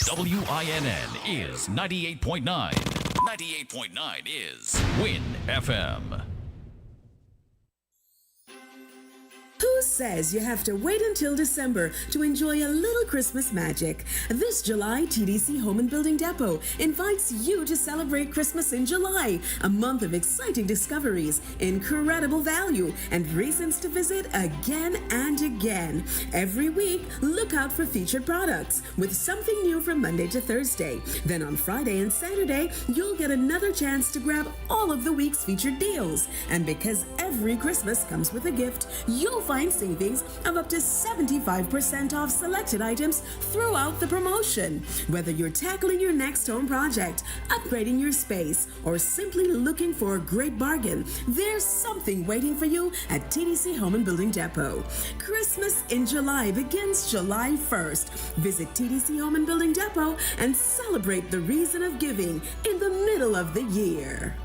WINN is 98.9. 98.9 is Win FM. Who says you have to wait until December to enjoy a little Christmas magic? This July, TDC Home and Building Depot invites you to celebrate Christmas in July, a month of exciting discoveries, incredible value, and reasons to visit again and again. Every week, look out for featured products with something new from Monday to Thursday. Then on Friday and Saturday, you'll get another chance to grab all of the week's featured deals. And because every Christmas comes with a gift, you'll find savings of up to 75% off selected items throughout the promotion. Whether you're tackling your next home project, upgrading your space, or simply looking for a great bargain, there's something waiting for you at TDC Home and Building Depot. Christmas in July begins July 1st. Visit TDC Home and Building Depot and celebrate the reason of giving in the middle of the year.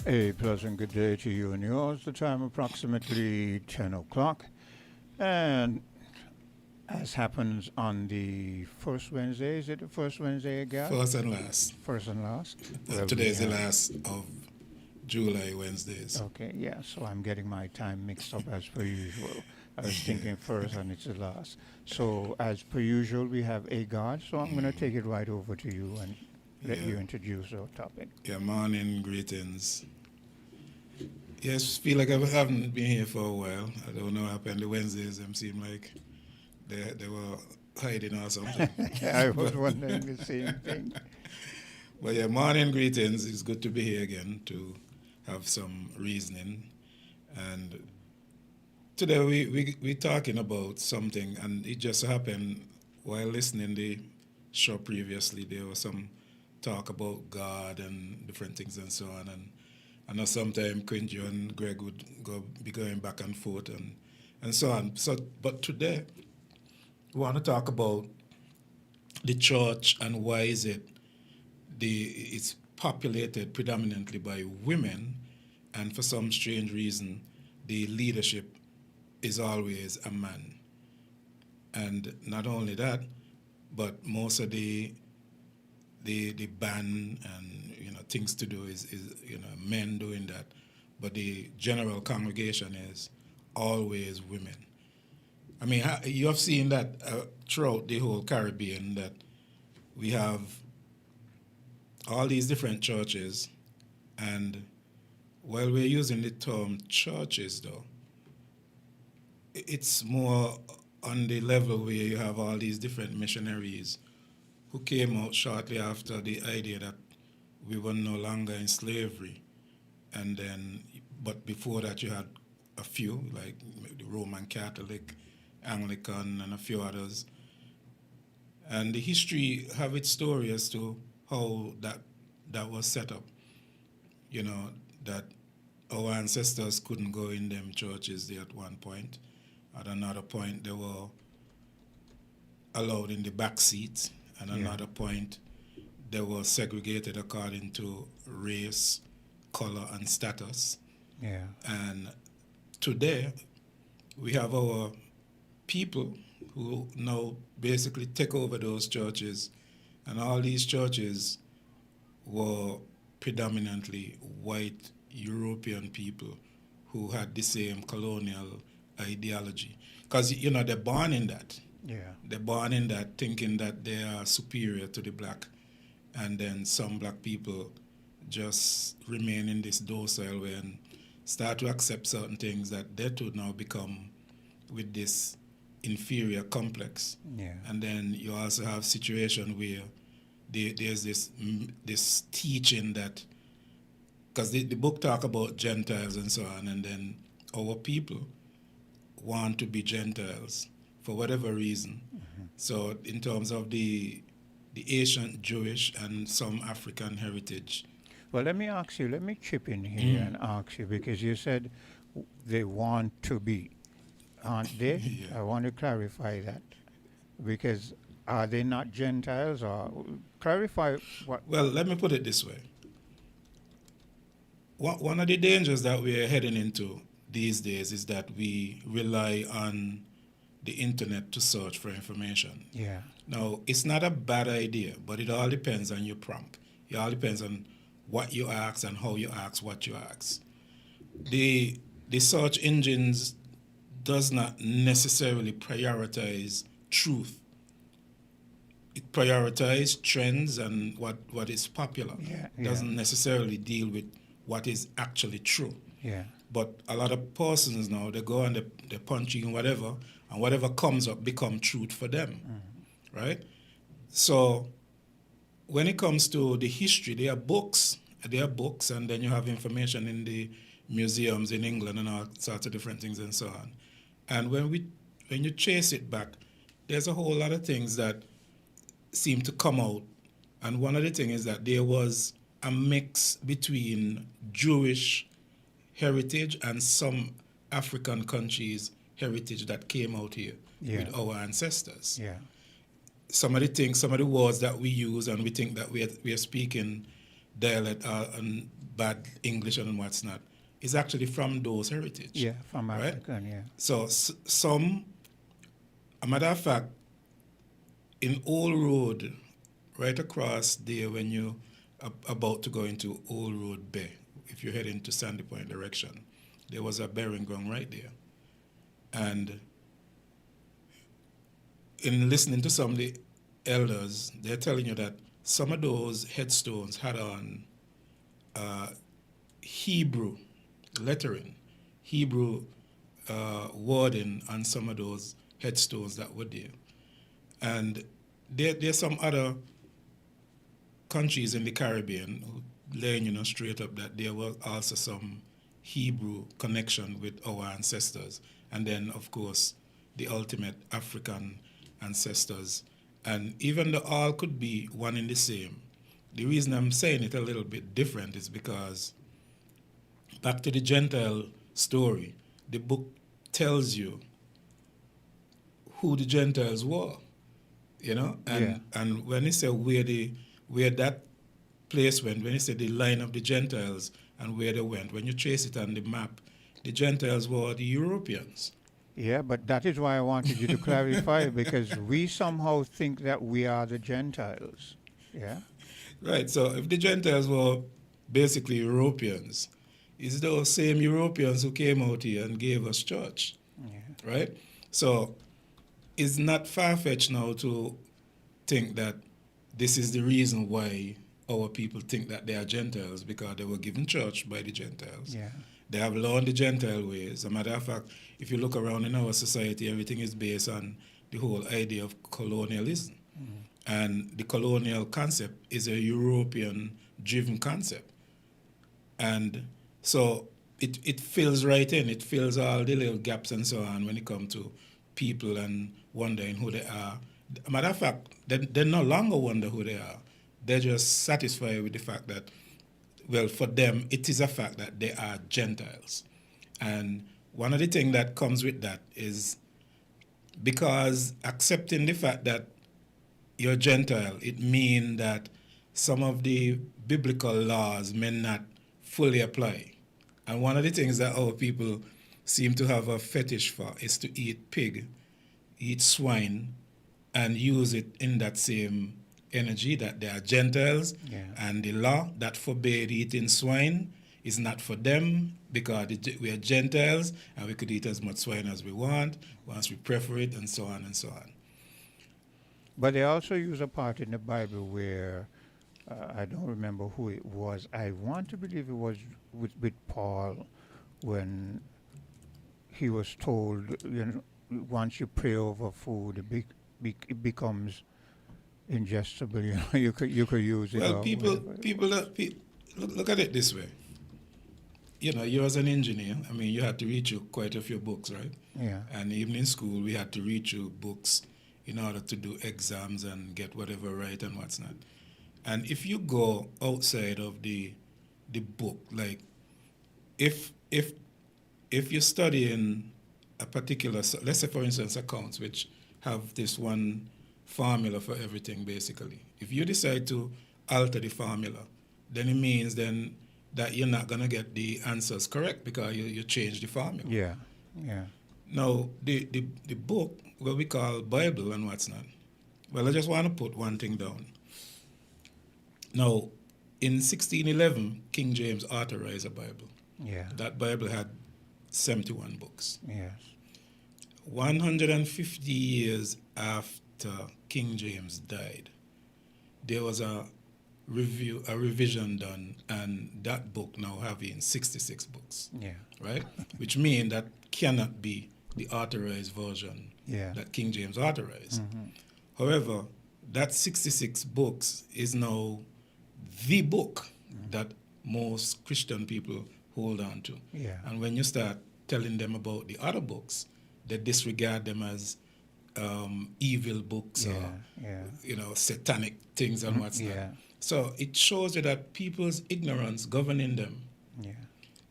A pleasant good day to you and yours. The time approximately 10 o'clock. And as happens on the first Wednesday, is it the first Wednesday again? First and last. First and last. Today is the last of July Wednesdays. Okay, yeah, so I'm getting my time mixed up as per usual. I was thinking first and it's the last. So as per usual, we have a God, so I'm going to take it right over to you and let you introduce our topic. Yeah, morning greetings. Yes, feel like I haven't been here for a while. I don't know what happened. The Wednesdays them seem like they were hiding or something. I was wondering the same thing. But yeah, morning greetings. It's good to be here again to have some reasoning. And today we're talking about something, and it just happened while listening the show previously. There was some talk about God and different things and so on. And I know sometimes Quincy and Greg would be going back and forth and so on. So, but today we want to talk about the church and why is it's populated predominantly by women, and for some strange reason the leadership is always a man. And not only that, but most of the ban and things to do is men doing that, but the general congregation is always women. I mean, you have seen that throughout the whole Caribbean, that we have all these different churches, and while we're using the term churches, though, it's more on the level where you have all these different missionaries who came out shortly after the idea that we were no longer in slavery. And then, but before that you had a few, like the Roman Catholic, Anglican, and a few others. And the history have its story as to how that was set up. that our ancestors couldn't go in them churches there at one point. At another point, they were allowed in the back seat. At another point, they were segregated according to race, color, and status. Yeah. And today, we have our people who now basically take over those churches, and all these churches were predominantly white European people who had the same colonial ideology. Because, they're born in that. Yeah. They're born in that, thinking that they are superior to the black. And then some black people just remain in this docile way and start to accept certain things that they too now become with this inferior complex. Yeah. And then you also have situation where there's this teaching that, because the book talk about Gentiles and so on, and then our people want to be Gentiles for whatever reason. Mm-hmm. So in terms of the ancient Jewish and some African heritage. Well, let me chip in here and ask you, because you said they want to be, aren't they? Yeah. I want to clarify that, because are they not Gentiles, or clarify what? Well, let me put it this way. One of the dangers that we are heading into these days is that we rely on the internet to search for information. Yeah. Now, it's not a bad idea, but it all depends on your prompt. It all depends on what you ask and how you ask what you ask. The search engines does not necessarily prioritize truth. It prioritizes trends and what is popular. Yeah, It doesn't necessarily deal with what is actually true. Yeah. But a lot of persons now, they go and they punch in whatever, and whatever comes up become truth for them, right? So when it comes to the history, there are books, and then you have information in the museums in England and all sorts of different things and so on. And when you trace it back, there's a whole lot of things that seem to come out. And one of the things is that there was a mix between Jewish heritage and some African countries' heritage that came out here with our ancestors. Yeah. Some of the words that we use, and we think that we are speaking dialect and bad English and what's not, is actually from those heritage. Yeah, from right? African, yeah. So a matter of fact, in Old Road, right across there when you about to go into Old Road Bay, if you're heading to Sandy Point direction, there was a burying ground right there. And in listening to some of the elders, they're telling you that some of those headstones had on Hebrew lettering, Hebrew wording on some of those headstones that were there. And there's some other countries in the Caribbean who laying, straight up that there was also some Hebrew connection with our ancestors. And then, of course, the ultimate African ancestors. And even though all could be one and the same, the reason I'm saying it a little bit different is because back to the Gentile story, the book tells you who the Gentiles were, and when it said where that place went, when it said the line of the Gentiles and where they went, when you trace it on the map, the Gentiles were the Europeans. Yeah, but that is why I wanted you to clarify, because we somehow think that we are the Gentiles. Yeah? Right, so if the Gentiles were basically Europeans, it's those same Europeans who came out here and gave us church, right? So it's not far-fetched now to think that this is the reason why our people think that they are Gentiles, because they were given church by the Gentiles. Yeah. They have learned the Gentile ways. As a matter of fact, if you look around in our society, everything is based on the whole idea of colonialism. And the colonial concept is a European-driven concept. And so it fills right in. It fills all the little gaps and so on when it comes to people and wondering who they are. As a matter of fact, they no longer wonder who they are. They're just satisfied with the fact that well, for them, it is a fact that they are Gentiles. And one of the things that comes with that is because accepting the fact that you're Gentile, it means that some of the biblical laws may not fully apply. And one of the things that our people seem to have a fetish for is to eat pig, eat swine, and use it in that same energy that they are Gentiles. Yeah. And the law that forbade eating swine is not for them because we are Gentiles and we could eat as much swine as we want once we prefer it, and so on and so on. But they also use a part in the Bible where I don't remember who it was. I want to believe it was with Paul when he was told, once you pray over food, it becomes ingestible. You could use it. Well, or people, whatever. look at it this way. You as an engineer, I mean, you had to read through quite a few books, right? Yeah. And even in school, we had to read through books in order to do exams and get whatever right and what's not. And if you go outside of the book, like if you're studying a particular, let's say for instance accounts, which have this one formula for everything basically. If you decide to alter the formula, then it means then that you're not gonna get the answers correct because you changed the formula. Yeah. Yeah. Now the book, what we call Bible and what's not. Well, I just want to put one thing down. Now, in 1611, King James authorized a Bible. Yeah. That Bible had 71 books. Yes. 150 years after King James died, there was a revision done, and that book now having 66 books. Yeah. Right? Which means that cannot be the authorized version Yeah. that King James authorized. Mm-hmm. However, that 66 books is now the book that most Christian people hold on to. Yeah. And when you start telling them about the other books, they disregard them as evil books or satanic things and what's not. Yeah. So it shows you that people's ignorance governing them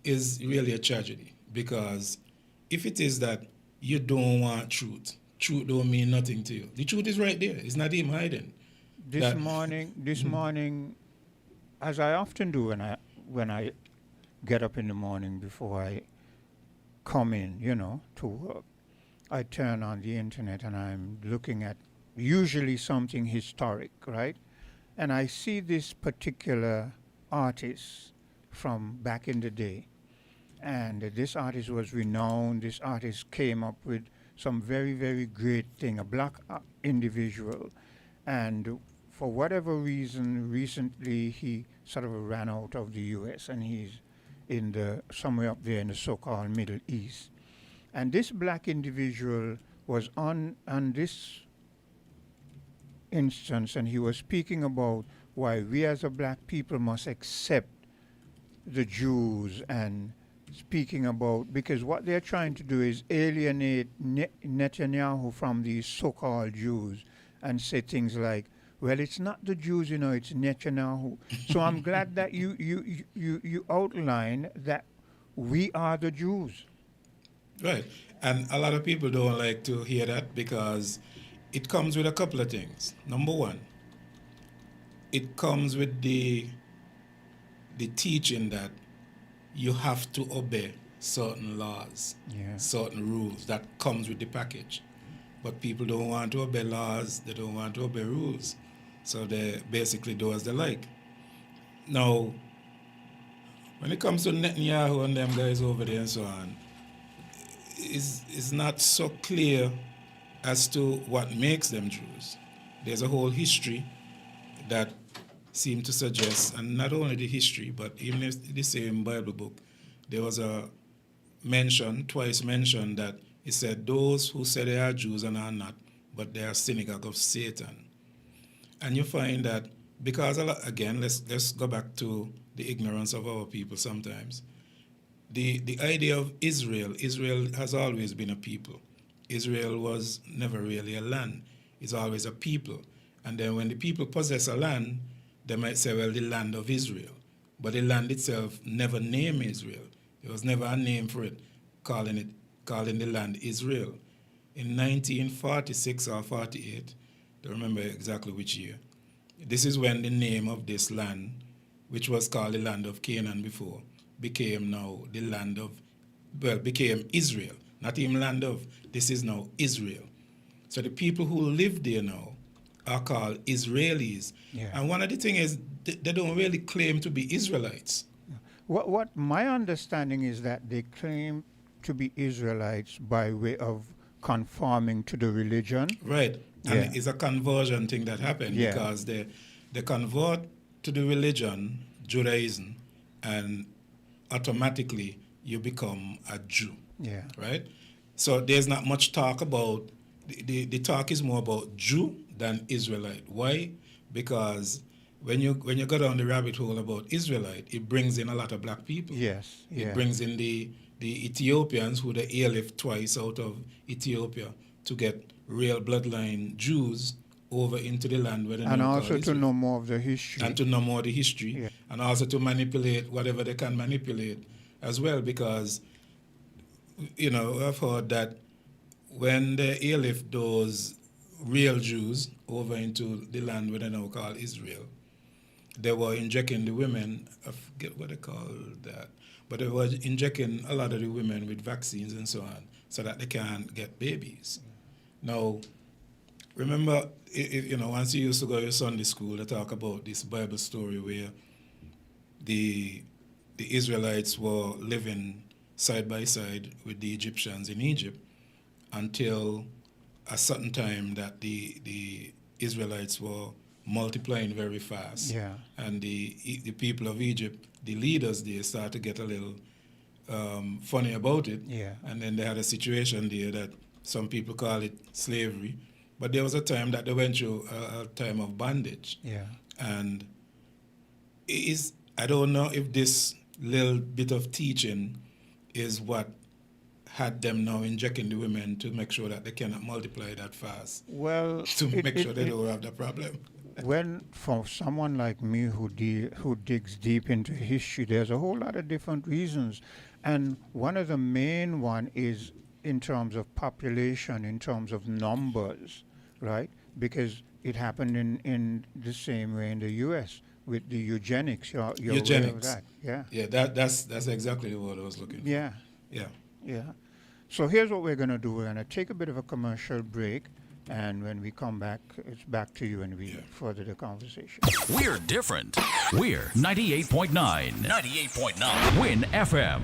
is really a tragedy, because if it is that you don't want truth don't mean nothing to you. The truth is right there. It's not even hiding. This morning, as I often do when I get up in the morning before I come in, to work, I turn on the internet and I'm looking at usually something historic, right? And I see this particular artist from back in the day. And this artist was renowned. This artist came up with some very, very great thing, a black individual. And for whatever reason, recently he sort of ran out of the U.S. and he's somewhere up there in the so-called Middle East. And this black individual was on this instance, and he was speaking about why we as a black people must accept the Jews, and speaking about, because what they're trying to do is alienate Netanyahu from these so-called Jews and say things like, well, it's not the Jews, it's Netanyahu. So I'm glad that you outline that we are the Jews. Right. And a lot of people don't like to hear that because it comes with a couple of things. Number one, it comes with the teaching that you have to obey certain laws, certain rules that comes with the package. But people don't want to obey laws, they don't want to obey rules. So they basically do as they like. Now, when it comes to Netanyahu and them guys over there and so on, it's not so clear as to what makes them Jews. There's a whole history that seem to suggest, and not only the history, but even in the same Bible book, there was twice mentioned that it said those who say they are Jews and are not, but they are synagogue of Satan. And you find that because, again, let's go back to the ignorance of our people sometimes. The idea of Israel has always been a people. Israel was never really a land. It's always a people. And then when the people possess a land, they might say, well, the land of Israel. but the land itself never named Israel. There was never a name for it, calling the land Israel. In 1946 or 48, I don't remember exactly which year, this is when the name of this land, which was called the land of Canaan before, became now the land of, became Israel. Not even land of, this is now Israel. So the people who live there now are called Israelis. Yeah. And one of the things is they don't really claim to be Israelites. What my understanding is that they claim to be Israelites by way of conforming to the religion. Right. And it's a conversion thing that happened because they convert to the religion, Judaism, and automatically you become a Jew. Yeah. Right? So there's not much talk about, the talk is more about Jew than Israelite. Why? Because when you go down the rabbit hole about Israelite, it brings in a lot of black people. Yes. It brings in the Ethiopians who they airlift twice out of Ethiopia to get real bloodline Jews over into the land where they And now call also to Israel. know more of the history. And to know more of the history. Yeah. And also to manipulate whatever they can manipulate as well, because, I've heard that when they airlift those real Jews over into the land where they now call Israel, they were injecting the women, I forget what they call that, but they were injecting a lot of the women with vaccines and so on so that they can't get babies. Now, remember, once you used to go to Sunday school, they talk about this Bible story where the Israelites were living side by side with the Egyptians in Egypt until a certain time that the Israelites were multiplying very fast. Yeah. And the people of Egypt, the leaders there, started to get a little funny about it. Yeah. And then they had a situation there that some people call it slavery. But there was a time that they went through a time of bondage. Yeah. And I don't know if this little bit of teaching is what had them now injecting the women to make sure that they cannot multiply that fast. Well, To make sure they don't have the problem. when for someone like me who digs deep into history, there's a whole lot of different reasons, and one of the main one is in terms of population, in terms of numbers, right? Because it happened in the same way in the U.S. with the eugenics. You're aware of Eugenics. that, yeah? Yeah, that's exactly the word I was looking for. Yeah, Yeah. yeah. So here's what we're going to do. We're going to take a bit of a commercial break, and when we come back, it's back to you and we further the conversation. We're different. We're 98.9. 98.9. Win FM.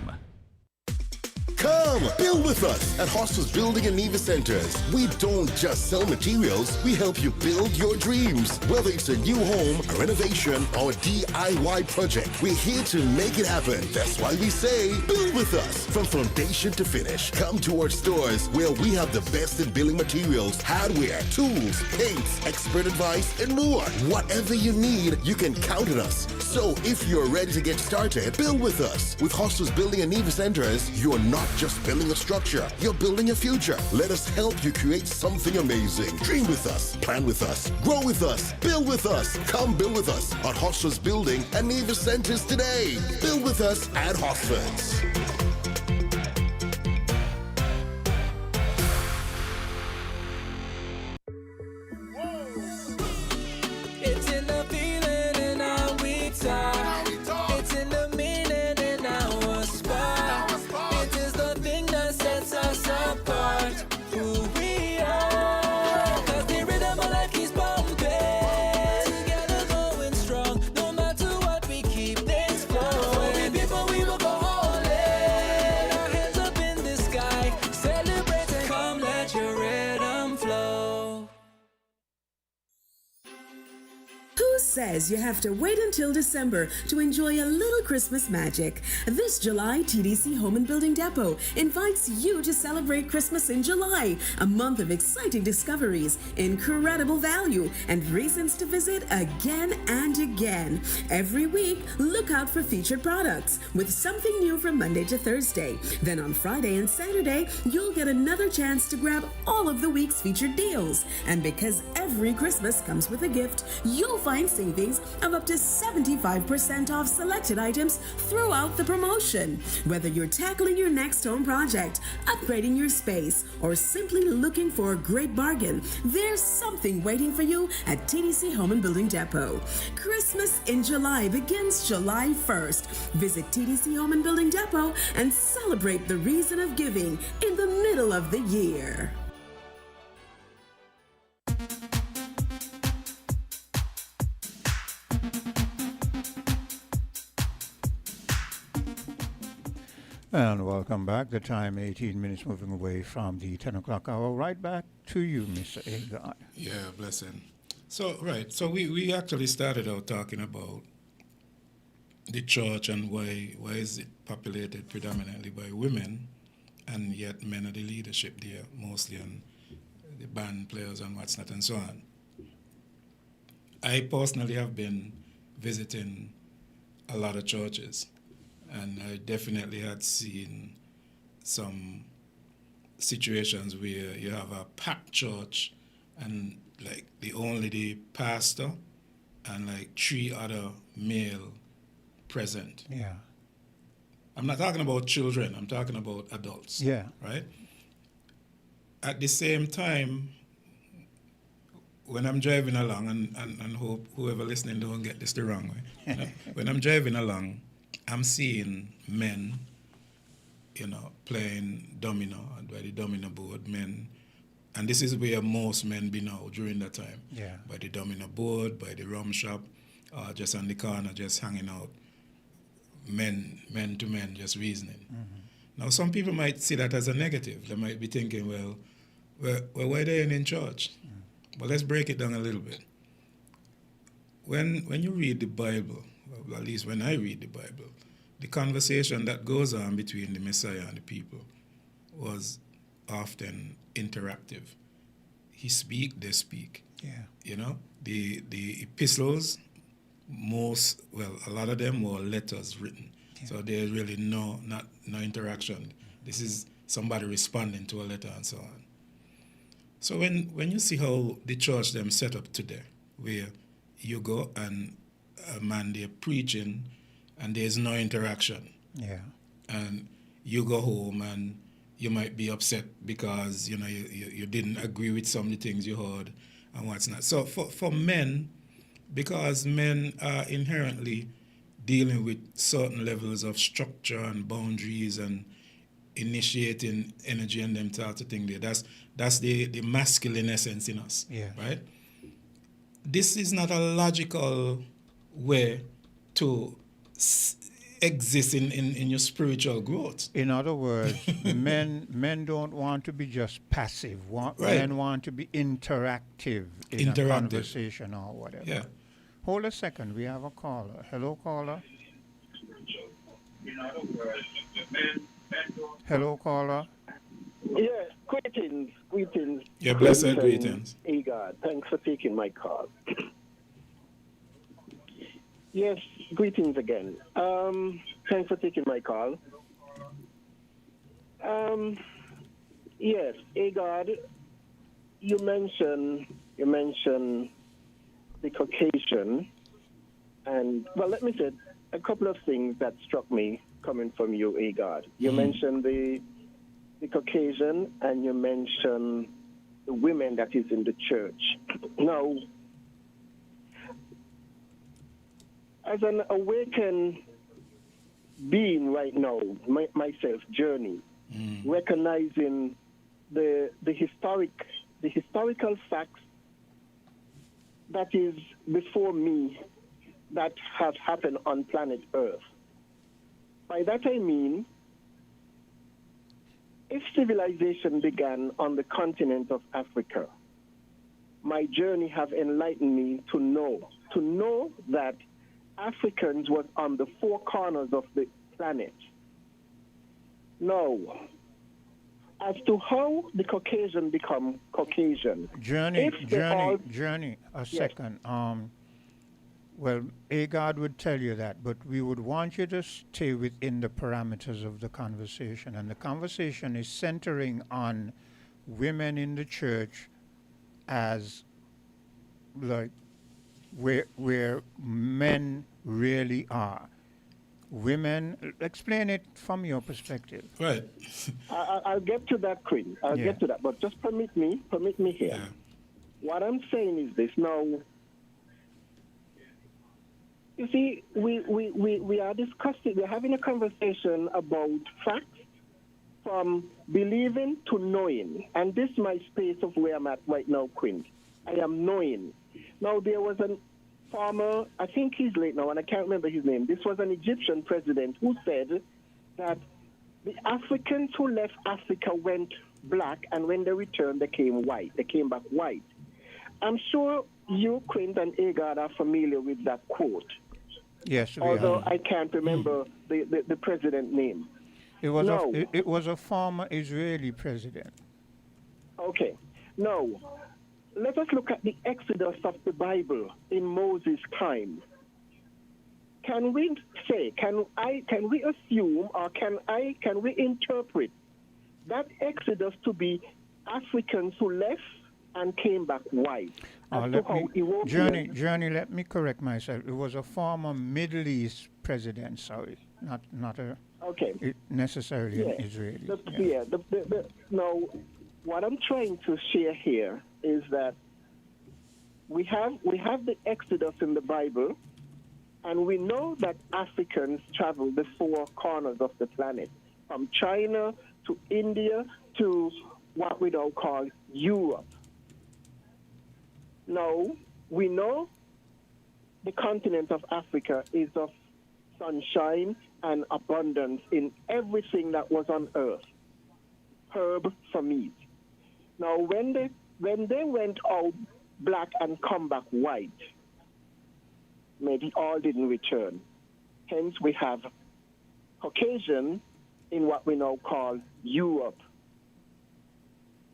Come, build with us at Hostels Building and Nevis Centers. We don't just sell materials, we help you build your dreams. Whether it's a new home, a renovation, or a DIY project, we're here to make it happen. That's why we say, build with us. From foundation to finish, come to our stores where we have the best in building materials, hardware, tools, paints, expert advice, and more. Whatever you need, you can count on us. So if you're ready to get started, build with us. With Hostels Building and Nevis Centers, you're not just building a structure, you're building a future. Let us help you create something amazing. Dream with us, plan with us, grow with us, build with us. Come build with us at Hostels Building and Nevis Centers today. Build with us at Hosfords. It's in the feeling in our we talk. It's in the meaning in our spot. It is the thing that sets us apart. Who we are. 'Cause the rhythm of life keeps pumping. Together going strong. No matter what, we keep things flowing. We people, we will go all in. Our hands up in the sky. Celebrating. Come let your rhythm flow. Who says you have to wait until December to enjoy a little Christmas magic? This July, TDC Home and Building Depot invites you to celebrate Christmas in July, a month of exciting discoveries, incredible value, and reasons to visit again and again. Every week, look out for featured products with something new from Monday to Thursday. Then on Friday and Saturday, you'll get another chance to grab all of the week's featured deals. And because every Christmas comes with a gift, you'll find savings of up to 75% off selected items throughout the promotion. Whether you're tackling your next home project, upgrading your space, or simply looking for a great bargain, there's something waiting for you at TDC Home and Building Depot. Christmas in July begins July 1st. Visit TDC Home and Building Depot and celebrate the reason of giving in the middle of the year. And welcome back. The time 18 minutes moving away from the 10 o'clock hour. Right back to you, Mr. Agard. Yeah, blessing. So, right. So we actually started out talking about the church and why is it populated predominantly by women, and yet men are the leadership there, mostly on the band players and what's not and so on. I personally have been visiting a lot of churches, and I definitely had seen some situations where you have a packed church and like the pastor and like 3 other male present. Yeah. I'm not talking about children, I'm talking about adults. Yeah. Right? At the same time, when I'm driving along, and hope whoever listening don't get this the wrong way, you know, when I'm driving along, I'm seeing men, playing domino by the domino board, men, and this is where most men be now during that time. Yeah. By the domino board, by the rum shop, just on the corner, just hanging out, men to men, just reasoning. Mm-hmm. Now, some people might see that as a negative. They might be thinking, well, why they ain't in church? But let's break it down a little bit. When you read the Bible, well, at least when I read the Bible, the conversation that goes on between the Messiah and the people was often interactive. He speak, they speak. Yeah. The epistles, a lot of them were letters written. Yeah. So there's really no interaction. This is somebody responding to a letter and so on. So when you see how the church them set up today, where you go and a man there preaching and there's no interaction. Yeah. And you go home and you might be upset because you didn't agree with some of the things you heard and what's not. So for men, because men are inherently dealing with certain levels of structure and boundaries and initiating energy and them types of thing there. That's the masculine essence in us. Yeah. Right? This is not a logical way to exist in your spiritual growth. In other words, men don't want to be just passive. Right. Men want to be interactive in a conversation or whatever. Yeah. Hold a second. We have a caller. Hello, caller. Hello, caller. Yes, greetings. Yeah, blessed greetings. Hey, God, thanks for taking my call. Yes, greetings again. Thanks for taking my call. Yes, hey, God, you mentioned the Caucasian, and well, let me say a couple of things that struck me coming from you, hey, God. You mentioned the Caucasian, and you mentioned the women that is in the church. Now, as an awakened being right now, myself, journey, recognizing the historical facts that is before me that have happened on planet Earth. By that I mean, if civilization began on the continent of Africa, my journey have enlightened me to know that Africans was on the 4 corners of the planet. Now, as to how the Caucasian become Caucasian. Journey, a Yes. second. Well, Agard would tell you that, but we would want you to stay within the parameters of the conversation. And the conversation is centering on women in the church as, like, where men really are. Women, explain it from your perspective. Right. I'll get to that, Quinn. I'll Yeah. get to that. But just permit me here. Yeah. What I'm saying is this. Now, you see, we are discussing, we're having a conversation about facts from believing to knowing. And this is my space of where I'm at right now, Quinn. I am knowing. Now, there was a former, I think he's late now, and I can't remember his name. This was an Egyptian president who said that the Africans who left Africa went black, and when they returned, they came white. They came back white. I'm sure you, Quint, and Agard are familiar with that quote. Yes, we Although are. I can't remember the president name. It was No. it was a former Israeli president. Okay. Now, let us look at the Exodus of the Bible in Moses' time. Can we say, can we assume, or can we interpret that Exodus to be Africans who left and came back white? Journey, let me correct myself. It was a former Middle East president, sorry, not a Okay. necessarily an Israeli. Now, what I'm trying to share here is that we have the Exodus in the Bible, and we know that Africans traveled the four corners of the planet, from China to India to what we now call Europe. Now, we know the continent of Africa is of sunshine and abundance in everything that was on earth, herb for meat. Now, when they went out black and come back white, maybe all didn't return. Hence, we have Caucasian in what we now call Europe.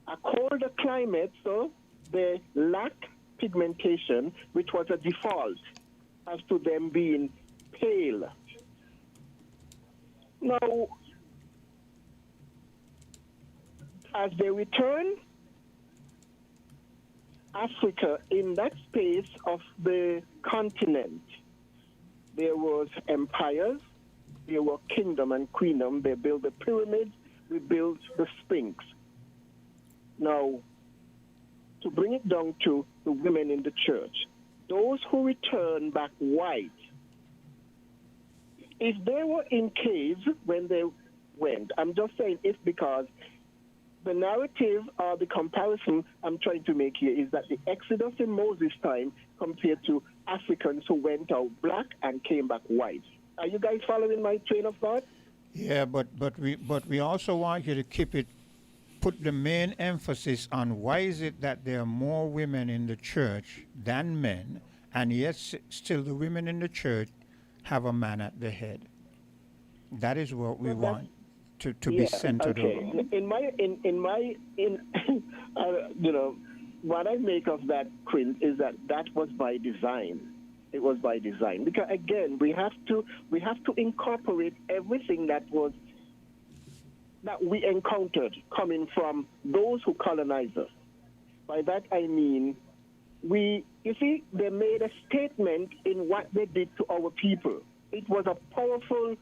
A colder climate, so they lack pigmentation, which was a default as to them being pale. Now, as they return, Africa, in that space of the continent, there was empires, there were kingdom and queendom. They built the pyramids, we built the Sphinx. Now, to bring it down to the women in the church, those who return back white, if they were in caves when they went, I'm just saying if, because the narrative or the comparison I'm trying to make here is that the Exodus in Moses' time compared to Africans who went out black and came back white. Are you guys following my train of thought? Yeah, but we also want you to put the main emphasis on why is it that there are more women in the church than men, and yet still the women in the church have a man at the head. That is what we want to be centered on. In my what I make of that, Quint, is that was by design. It was by design, because again we have to incorporate everything that we encountered coming from those who colonized us. By that I mean, they made a statement in what they did to our people. It was a powerful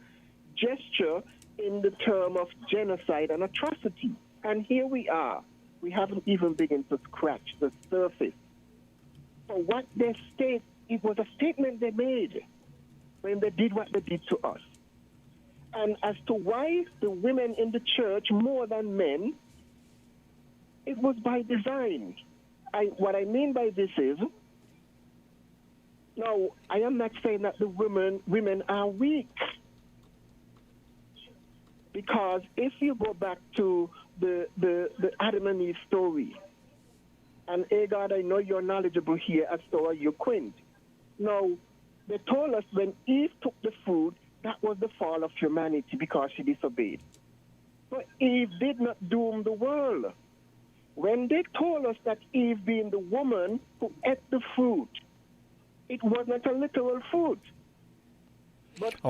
gesture in the term of genocide and atrocity. And here we are. We haven't even begun to scratch the surface. For what they state, it was a statement they made when they did what they did to us. And as to why the women in the church more than men, it was by design. What I mean by this is, no, I am not saying that the women are weak. Because if you go back to the Adam and Eve story, and Agard, I know you're knowledgeable here, as so are you, Quint. Now, they told us when Eve took the fruit, that was the fall of humanity because she disobeyed. But Eve did not doom the world. When they told us that Eve, being the woman who ate the fruit, it was not a literal fruit. But I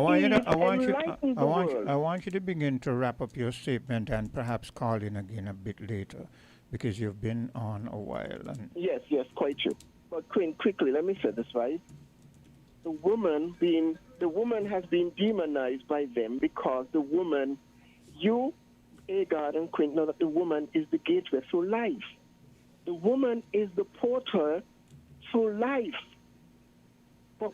want you to begin to wrap up your statement and perhaps call in again a bit later, because you've been on a while. And yes, quite true. But quickly, let me say this, right? The woman has been demonized by them because the woman, you, Agar and Quint, know that the woman is the gateway through life. The woman is the portal through life. But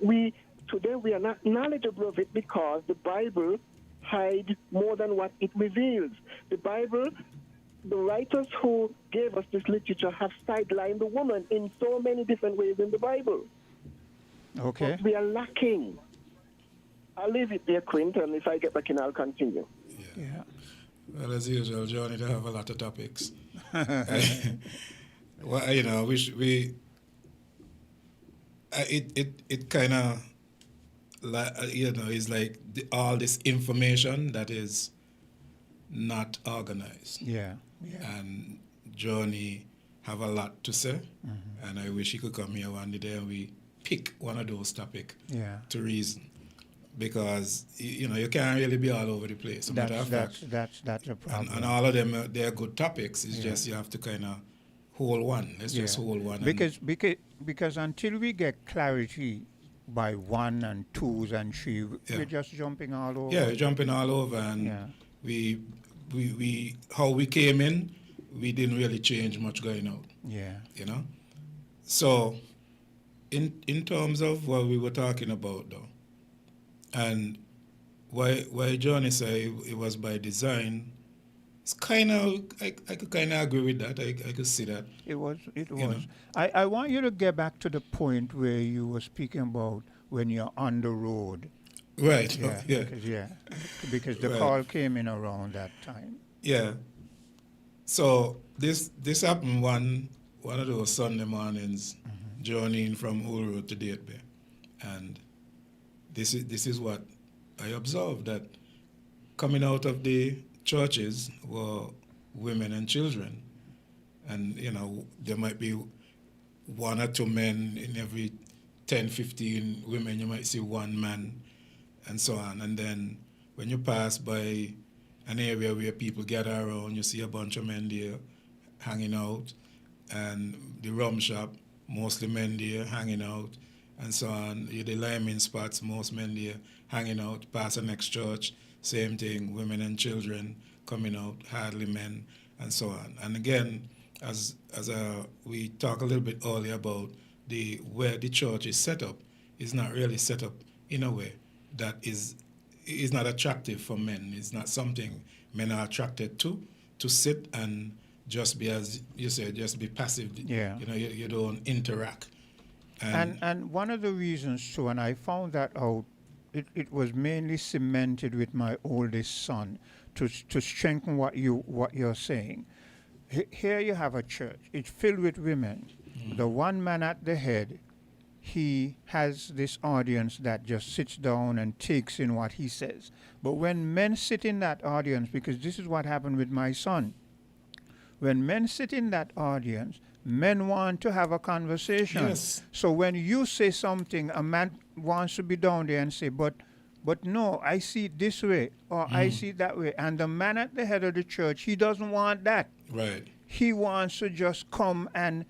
today we are not knowledgeable of it because the Bible hides more than what it reveals. The Bible, the writers who gave us this literature have sidelined the woman in so many different ways in the Bible. Okay. But we are lacking. I'll leave it there, Quint, and if I get back in, I'll continue. Yeah. Well, as usual, Johnny, they have a lot of topics. Well, you know, it kind of, you know, is like all this information that is not organized. Yeah. And Johnny have a lot to say, and I wish he could come here one day and we pick one of those topics to reason. Because, you know, you can't really be all over the place. That's a problem. And all of them, they're good topics. It's just you have to kind of hold one. Let's just hold one. Because until we get clarity by one and twos and three, we're just jumping all over. Yeah, we're jumping all over. And we how we came in, we didn't really change much going out. Yeah. You know? So, in terms of what we were talking about, though, and why Johnny said it was by design, it's kind of, I could kind of agree with that. I could see that. It was. know? I want you to get back to the point where you were speaking about when you're on the road. Right. Because the call came in around that time. Yeah. So this happened one of those Sunday mornings, journeying from Hull Road to Date Bay, and this is what I observed, that coming out of the churches were women and children, and you know there might be one or two men in every 10, 15 women. You might see one man, and so on. And then when you pass by an area where people gather around, you see a bunch of men there hanging out, and the rum shop, mostly men there hanging out, and so on. The lineman spots, most men there hanging out. Past the next church, same thing, women and children coming out, hardly men, and so on. And again, as we talked a little bit earlier about where the church is set up, is not really set up in a way that is not attractive for men. It's not something men are attracted to sit and just be, as you said, just be passive. Yeah. You know, you don't interact. And one of the reasons too, and I found that out, it was mainly cemented with my oldest son to strengthen what you're saying. Here you have a church. It's filled with women. The one man at the head, he has this audience that just sits down and takes in what he says. But when men sit in that audience, because this is what happened with my son, when men sit in that audience, men want to have a conversation. Yes. So when you say something, a man wants to be down there and say, but no, I see it this way, or I see it that way. And the man at the head of the church, he doesn't want that. Right. He wants to just come and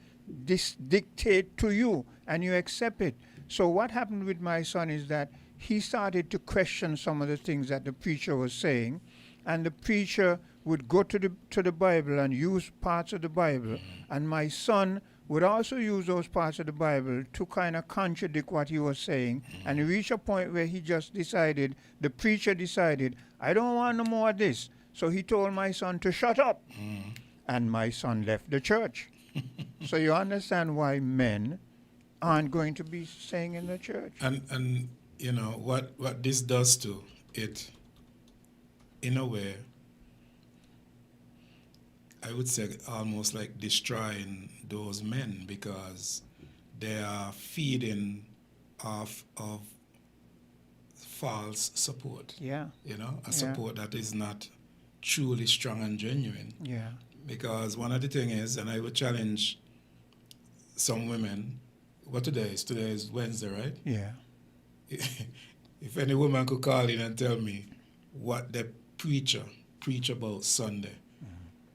dictate to you, and you accept it. So what happened with my son is that he started to question some of the things that the preacher was saying, and the preacher would go to the Bible and use parts of the Bible, and my son would also use those parts of the Bible to kind of contradict what he was saying, and he reached a point where he just decided, the preacher decided, I don't want no more of this. So he told my son to shut up, and my son left the church. So you understand why men aren't going to be staying in the church. And you know what this does to it, in a way, I would say almost like destroying those men, because they are feeding off of false support. Yeah. You know, a support that is not truly strong and genuine. Yeah. Because one of the things is, and I would challenge some women, today is Wednesday, right? Yeah. If any woman could call in and tell me what the preacher preach about Sunday,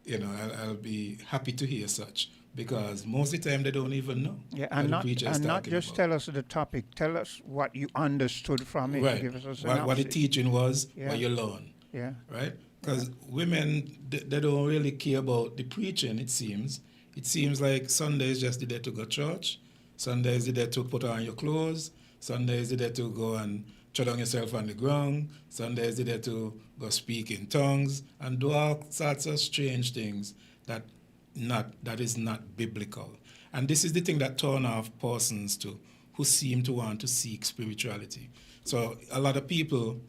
you know, I'll be happy to hear such. because most of the time they don't even know. Yeah, what and the preacher is not talking just about. tell us the topic. Tell us what you understood from it. Right. Give us a What the synopsis. teaching was, Yeah. what you learn. Yeah. Right? Because women, they don't really care about the preaching, it seems. It seems like Sunday is just the day to go to church. Sunday is the day to put on your clothes. Sunday is the day to go and throw down yourself on the ground. Sunday is the day to go speak in tongues and do all sorts of strange things that is not biblical. And this is the thing that turn off persons who seem to want to seek spirituality. So a lot of people,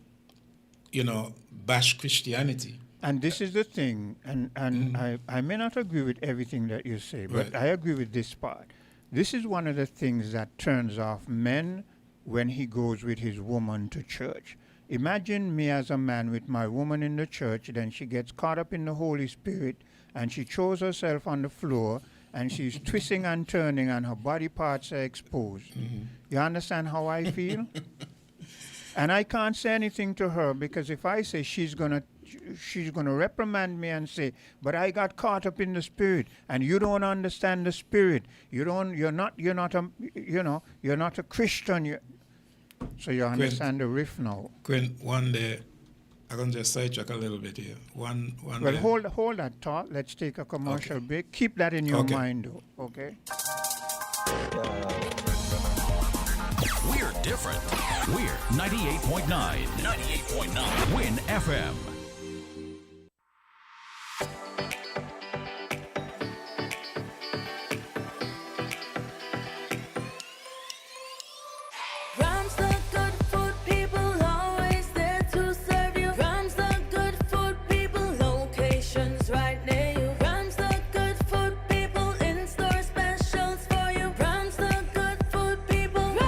bash Christianity. And this is the thing, and I may not agree with everything that you say, but Right. I agree with this part. This is one of the things that turns off men when he goes with his woman to church. Imagine me as a man with my woman in the church, then she gets caught up in the Holy Spirit, and she throws herself on the floor, and she's twisting and turning, and her body parts are exposed. You understand how I feel? And I can't say anything to her, because if I say she's gonna reprimand me and say, but I got caught up in the spirit, and you don't understand the spirit. You're not a Christian. So you understand the riff now. Quinn, one day, I'm going to just sidetrack a little bit here. One Well, day. hold that thought. Let's take a commercial break. Keep that in your Okay. mind, though. Okay. We're different. We're 98.9. 98.9. Win FM. Rams the good food people always there to serve you. Rams the good food people, locations right near you. Rams the good food people, in-store specials for you. Rams the good food people. Rams.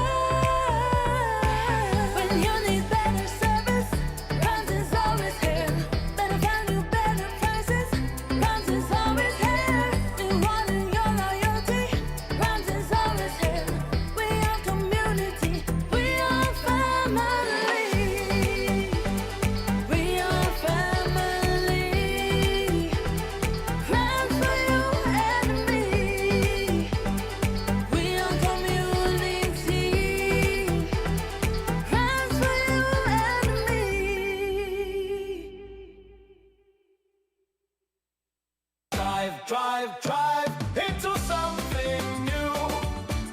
When you need better service, Rams is always here. Better value, better prices. Rams is always here. Rewarding your loyalty. Rams is always here. We are community. We are family. We are family. Rams for you and me. We are community. Rams for you and me. Drive into something new.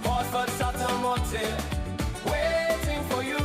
Horse's automotive, waiting for you.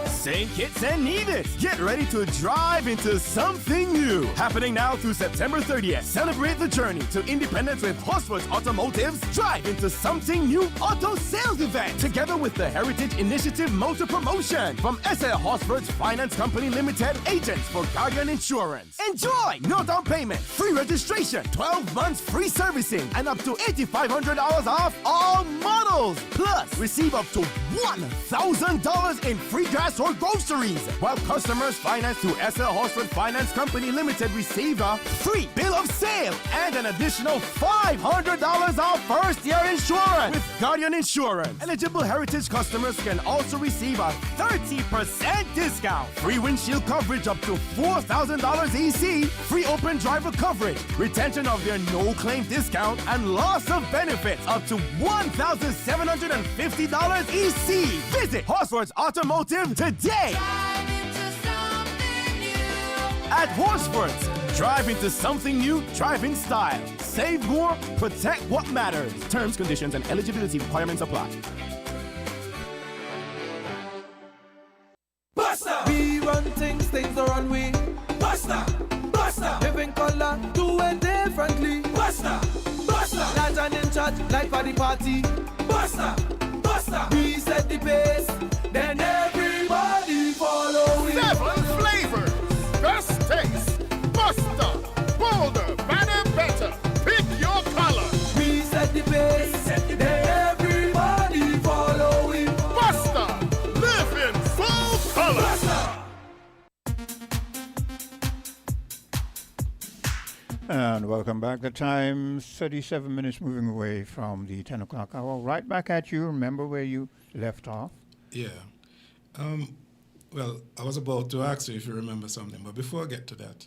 St. Kitts and Nevis, get ready to drive into something new. Happening now through September 30th. Celebrate the journey to independence with Horsford's Automotive's Drive into Something New auto sales event, together with the Heritage Initiative Motor Promotion from SL Horsford's Finance Company Limited, agents for Guardian Insurance. Enjoy no down payment, free registration, 12 months free servicing, and up to $8,500 off all models. Plus, receive up to $1,000 in free gas or groceries, while customers financed through SL Horsford Finance Company Limited receive a free bill of sale and an additional $500 off first-year insurance with Guardian Insurance. Eligible Heritage customers can also receive a 30% discount, free windshield coverage up to $4,000 EC, free open driver coverage, retention of their no-claim discount, and loss of benefits up to $1,750 EC. Visit Horsford's Automotive today. At Horsford's, drive into something new, drive in style. Save more, protect what matters. Terms, conditions, and eligibility requirements apply. Buster! We run things, things are on we. Buster! Buster! Living color, do it differently. Buster! Buster! Large and in charge, like for the party. Buster! Buster! We set the pace, then everybody follow it. 7 flavors, best taste, Buster, bolder, better, better. Pick your color. We set the pace, then everybody follow it. Buster, live in full color. And welcome back. The time 37 minutes moving away from the 10 o'clock hour. Right back at you. Remember where you left off? Yeah. Well, I was about to ask you if you remember something, but before I get to that,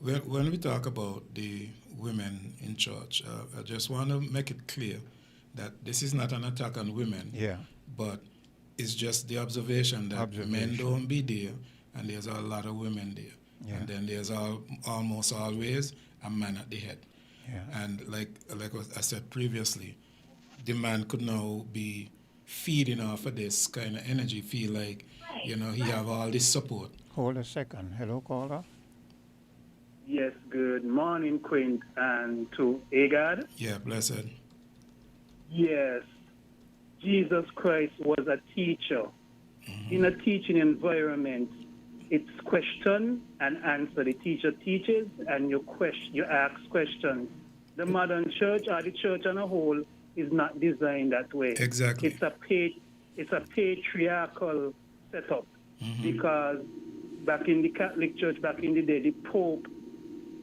When we talk about the women in church, I just want to make it clear that this is not an attack on women, Yeah. but it's just the observation that men don't be there, and there's a lot of women there. Yeah. And then there's almost always a man at the head. Yeah. And like what I said previously, the man could now be feeding off of this kind of energy, feel like, he have all this support. Hold a second. Hello, caller. Yes, good morning, Quint, and to Agard. Yeah, blessed. Yes, Jesus Christ was a teacher. In a teaching environment, it's question and answer. The teacher teaches and you ask questions. The modern church or the church on a whole is not designed that way. Exactly. It's a patriarchal setup because back in the Catholic Church, back in the day, the Pope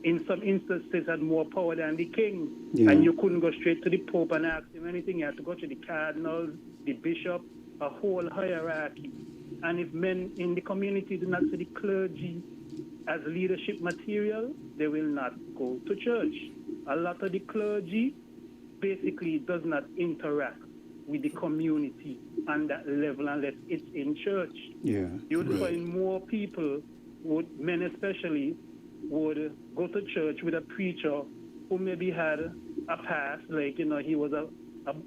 in some instances had more power than the king. Yeah. And you couldn't go straight to the Pope and ask him anything. You had to go to the cardinals, the bishop, a whole hierarchy. And if men in the community do not see the clergy as leadership material, they will not go to church. A lot of the clergy basically does not interact with the community on that level unless it's in church. Yeah. You would find more people, men especially, would go to church with a preacher who maybe had a past, like, he was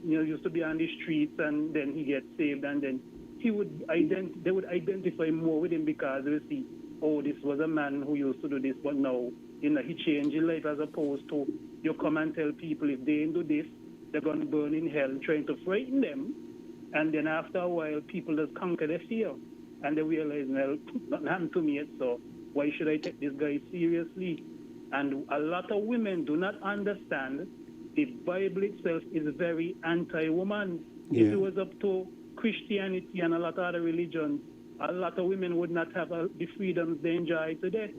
used to be on the streets and then he gets saved, and then they would identify more with him because they would see, oh, this was a man who used to do this, but now, he changed his life, as opposed to you come and tell people if they do this, they're going to burn in hell, trying to frighten them. And then after a while, people just conquer their fear. And they realize, well, nothing happened to me yet, so why should I take this guy seriously? And a lot of women do not understand the Bible itself is very anti-woman. Yeah. If it was up to Christianity and a lot of other religions, a lot of women would not have the freedoms they enjoy today.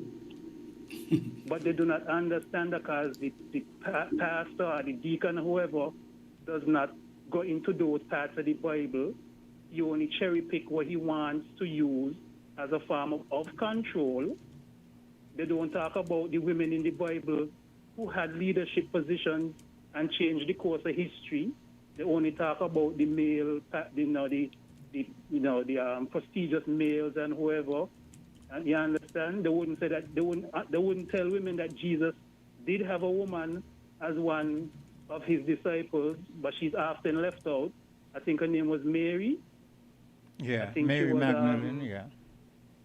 But they do not understand because the pastor or the deacon, whoever, does not go into those parts of the Bible. He only cherry pick what he wants to use as a form of control. They don't talk about the women in the Bible who had leadership positions and changed the course of history. They only talk about the male, the prestigious males and whoever. And you understand? They wouldn't say that. They wouldn't tell women that Jesus did have a woman as one of his disciples, but she's often left out. I think her name was Mary. Yeah, think Mary she was, Magdalene, yeah.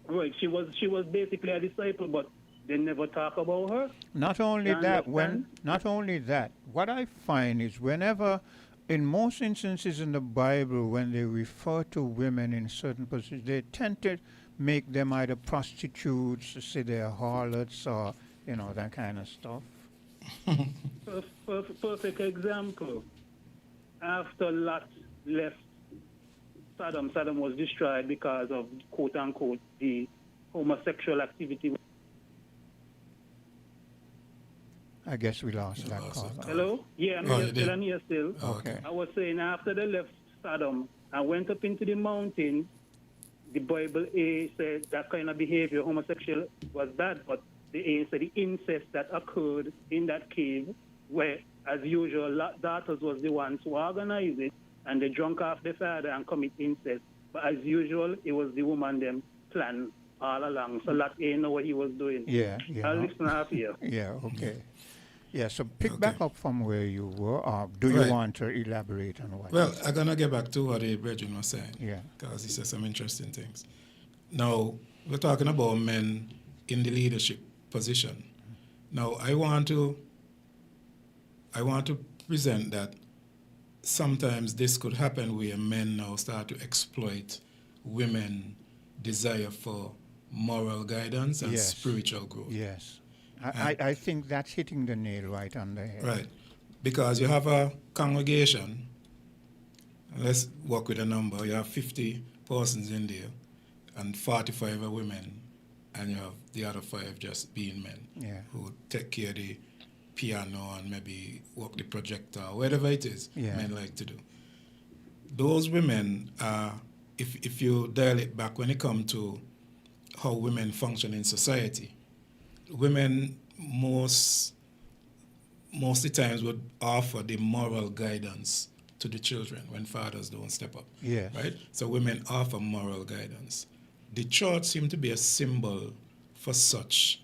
Right, she was basically a disciple, but they never talk about her. Not only You that, what I find is whenever, in most instances in the Bible, when they refer to women in certain positions, they tend to make them either prostitutes, say they're harlots, or that kind of stuff. Perfect example. After Lot left Sodom was destroyed because of, quote unquote, the homosexual activity. I guess we lost that call. Hello? Yeah, I'm here still. Okay. I was saying after they left Sodom and went up into the mountain, the Bible said that kind of behavior, homosexual, was bad, but the said the incest that occurred in that cave, where, as usual, daughters was the ones who organized it, and they drunk off the father and commit incest. But as usual, it was the woman them plan all along. So Lot ain't know what he was doing. Yeah. I'll listen half here. Yeah, okay. Yeah, so pick back up from where you were. Or do you want to elaborate on what? Well, I'm going to get back to what the brethren was saying. Yeah. Because he said some interesting things. Now, we're talking about men in the leadership position. Now, I want to present that sometimes this could happen where men now start to exploit women's desire for moral guidance and spiritual growth. Yes. I think that's hitting the nail right on the head. Right. Because you have a congregation, let's work with a number, you have 50 persons in there, and 45 are women, and you have the other 5 just being men who take care of the piano and maybe work the projector, whatever it is men like to do. Those women are, if you dial it back when it comes to how women function in society, women most of the times would offer the moral guidance to the children when fathers don't step up. Yes. Right? So women offer moral guidance. The church seems to be a symbol for such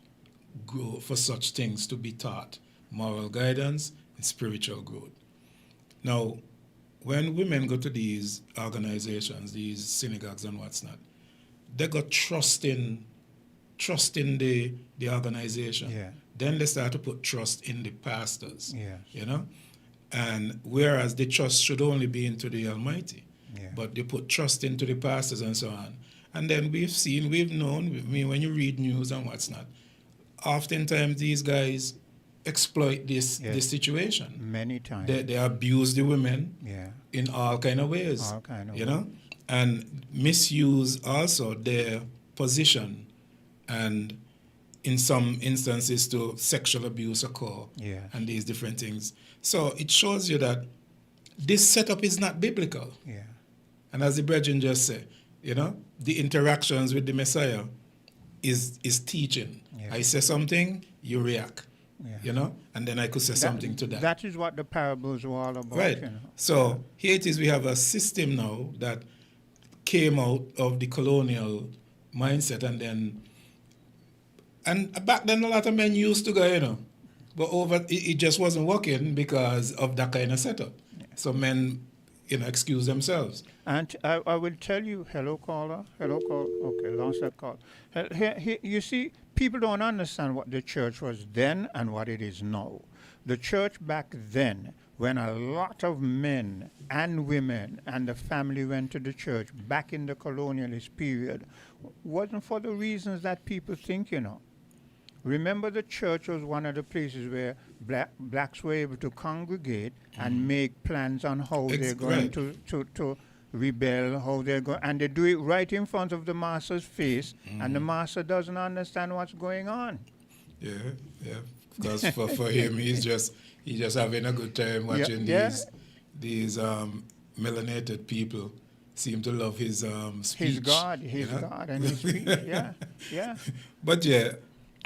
things to be taught, moral guidance and spiritual growth. Now, when women go to these organizations, these synagogues and what's not, they got trust in the organization. Yeah. Then they start to put trust in the pastors. Yes. You know? And whereas the trust should only be into the Almighty. Yeah. But they put trust into the pastors and so on. And then we've known, I mean, when you read news and what's not, oftentimes these guys exploit this situation. Many times. They abuse the women Yeah. in all kind of ways. All kind of you ways. know? And misuse also their position, and in some instances to sexual abuse occur. Yeah. And these different things. So it shows you that this setup is not biblical. Yeah. And as the brethren just said, you know, the interactions with the Messiah is teaching. Yeah. I say something, you react. Yeah. You know, and then I could say something to that. That is what the parables were all about. Right. You know. So here it is, we have a system now that came out of the colonial mindset, and back then a lot of men used to go, you know, but it just wasn't working because of that kind of setup. So men, you know, excuse themselves. And I will tell you, hello caller, okay, lost that call. Here, you see, people don't understand what the church was then and what it is now. The church back then, when a lot of men and women and the family went to the church back in the colonialist period, wasn't for the reasons that people think, you know. Remember, the church was one of the places where blacks were able to congregate and make plans on how they're going to rebel, how they're going, and they do it right in front of the master's face, and the master doesn't understand what's going on. Yeah. Because for him, he's just having a good time watching these melanated people seem to love his speech. His God, and his speech. Yeah. But yeah.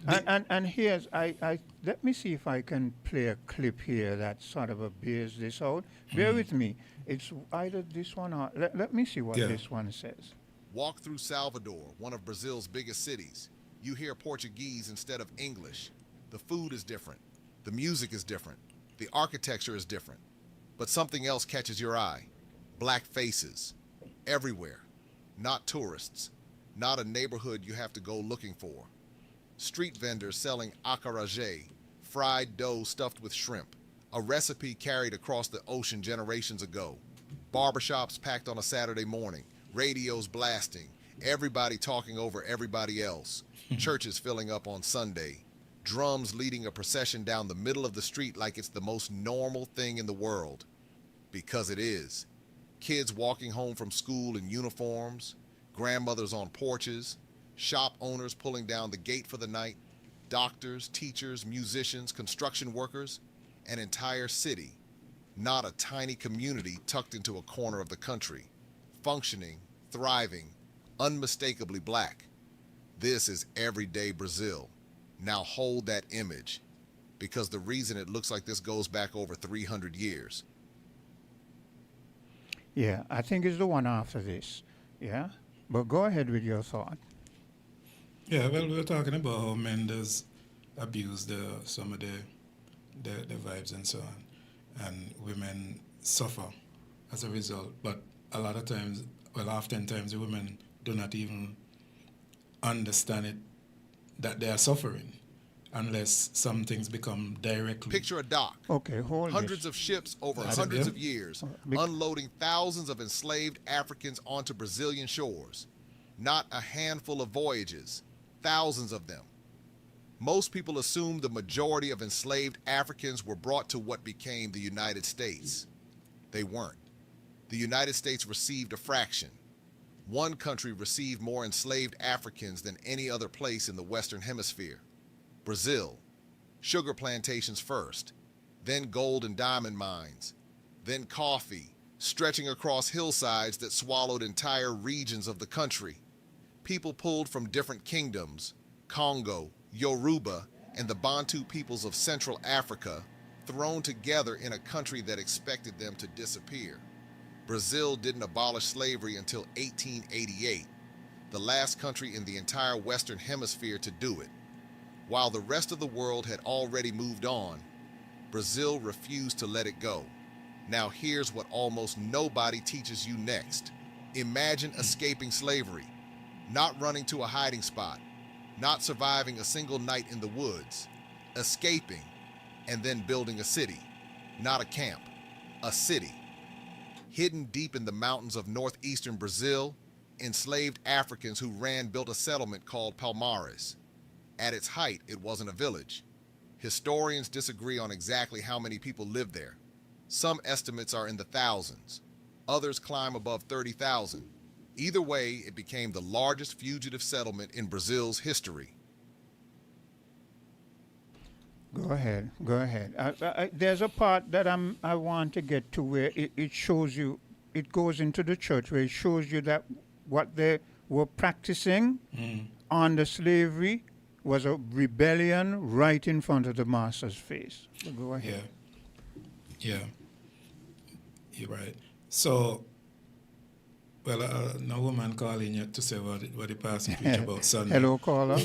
And here's let me see if I can play a clip here that sort of bears this out. Bear with me. It's either this one or let me see what this one says. Walk through Salvador, one of Brazil's biggest cities. You hear Portuguese instead of English. The food is different. The music is different. The architecture is different. But something else catches your eye. Black faces. Everywhere. Not tourists. Not a neighborhood you have to go looking for. Street vendors selling acarajé, fried dough stuffed with shrimp, a recipe carried across the ocean generations ago. Barbershops packed on a Saturday morning, radios blasting, everybody talking over everybody else, churches filling up on Sunday, drums leading a procession down the middle of the street like it's the most normal thing in the world. Because it is. Kids walking home from school in uniforms, grandmothers on porches, shop owners pulling down the gate for the night, doctors, teachers, musicians, construction workers, an entire city, not a tiny community tucked into a corner of the country, functioning, thriving, unmistakably black. This is everyday Brazil. Now hold that image, because the reason it looks like this goes back over 300 years. Yeah, I think it's the one after this. Yeah? But go ahead with your thought. Yeah, well, we were talking about how men does abuse some of the vibes and so on, and women suffer as a result. But a lot of times, oftentimes the women do not even understand it, that they are suffering, unless some things become directly. Picture a dock. Okay, hold Hundreds of ships over hundreds of years, unloading thousands of enslaved Africans onto Brazilian shores. Not a handful of voyages. Thousands of them. Most people assume the majority of enslaved Africans were brought to what became the United States. They weren't. The United States received a fraction. One country received more enslaved Africans than any other place in the Western Hemisphere. Brazil. Sugar plantations first, then gold and diamond mines, then coffee, stretching across hillsides that swallowed entire regions of the country. People pulled from different kingdoms, Congo, Yoruba, and the Bantu peoples of Central Africa thrown together in a country that expected them to disappear. Brazil didn't abolish slavery until 1888, the last country in the entire Western Hemisphere to do it. While the rest of the world had already moved on, Brazil refused to let it go. Now here's what almost nobody teaches you next. Imagine escaping slavery, not running to a hiding spot, not surviving a single night in the woods, escaping, and then building a city, not a camp, a city. Hidden deep in the mountains of northeastern Brazil, enslaved Africans who built a settlement called Palmares. At its height, it wasn't a village. Historians disagree on exactly how many people lived there. Some estimates are in the thousands. Others climb above 30,000. Either way, it became the largest fugitive settlement in Brazil's history. Go ahead. There's a part that I want to get to where it shows you, it goes into the church where it shows you that what they were practicing under slavery was a rebellion right in front of the master's face. So go ahead. Yeah. You're right. So, well, no woman calling you to say what the pastor preached about Sunday. Hello, caller.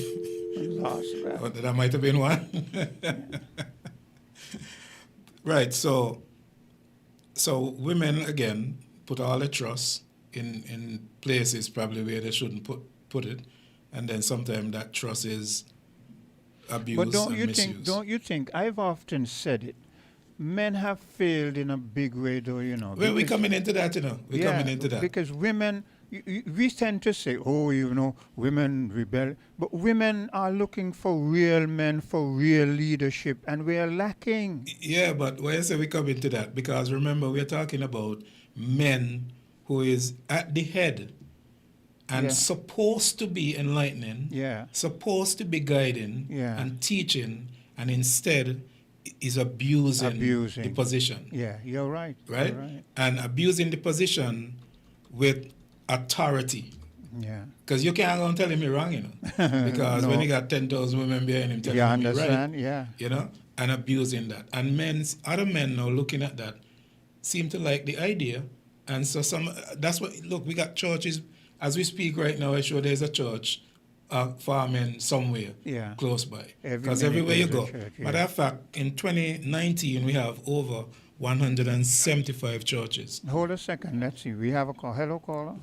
Lost that. Oh, that might have been one. Right. So women again put all their trust in places probably where they shouldn't put it, and then sometimes that trust is abused but don't and you misused. don't you think? I've often said it. Men have failed in a big way, though, you know. Well, we're coming into that, you know. We're coming into that. Because women, we tend to say, oh, you know, women rebel. But women are looking for real men, for real leadership, and we are lacking. Yeah, but why I say we come into that? Because remember, we're talking about men who is at the head and supposed to be enlightening, supposed to be guiding and teaching, and instead is abusing the position. Yeah, you're right. Right? You're right. And abusing the position with authority. Yeah. Because you can't go and tell him you're wrong, you know. Because when you got 10,000 women behind him telling him you're right, you know, and abusing that. And other men now looking at that seem to like the idea. And so that's what, look, we got churches, as we speak right now, I show there's a church farming somewhere close by. Because everywhere you go. Matter of fact, in 2019, we have over 175 churches. Hold a second. Let's see. We have a call. Hello, caller.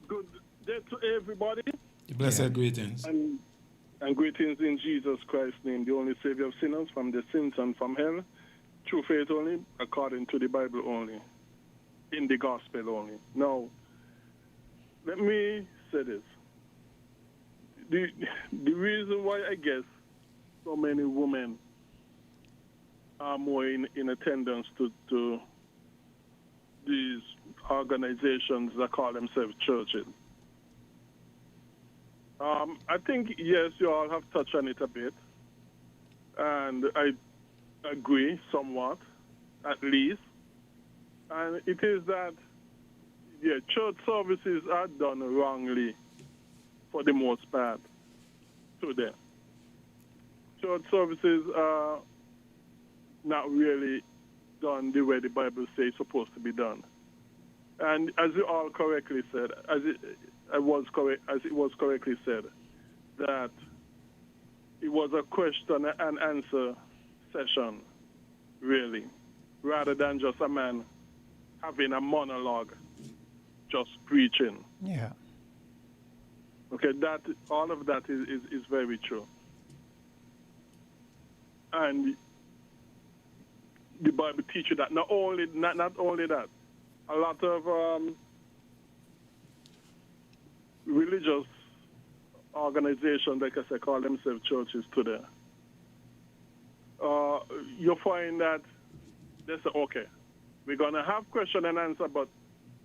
Good day to everybody. Blessed greetings. And greetings in Jesus Christ's name, the only Savior of sinners from the sins and from hell. True faith only, according to the Bible only, in the gospel only. Now, let me say this. The reason why I guess so many women are more in attendance to these organizations that call themselves churches. I think, yes, you all have touched on it a bit, and I agree somewhat, at least. And it is that, church services are done wrongly for the most part today. Church services are not really done the way the Bible says it's supposed to be done. And as you all correctly said, as it was correctly said, that it was a question and answer session, really, rather than just a man having a monologue, just preaching. Yeah. Okay, all of that is very true. And the Bible teaches that. Not only that, a lot of religious organizations, like I said, call themselves churches today. You find that they say, okay, we're going to have question and answer, but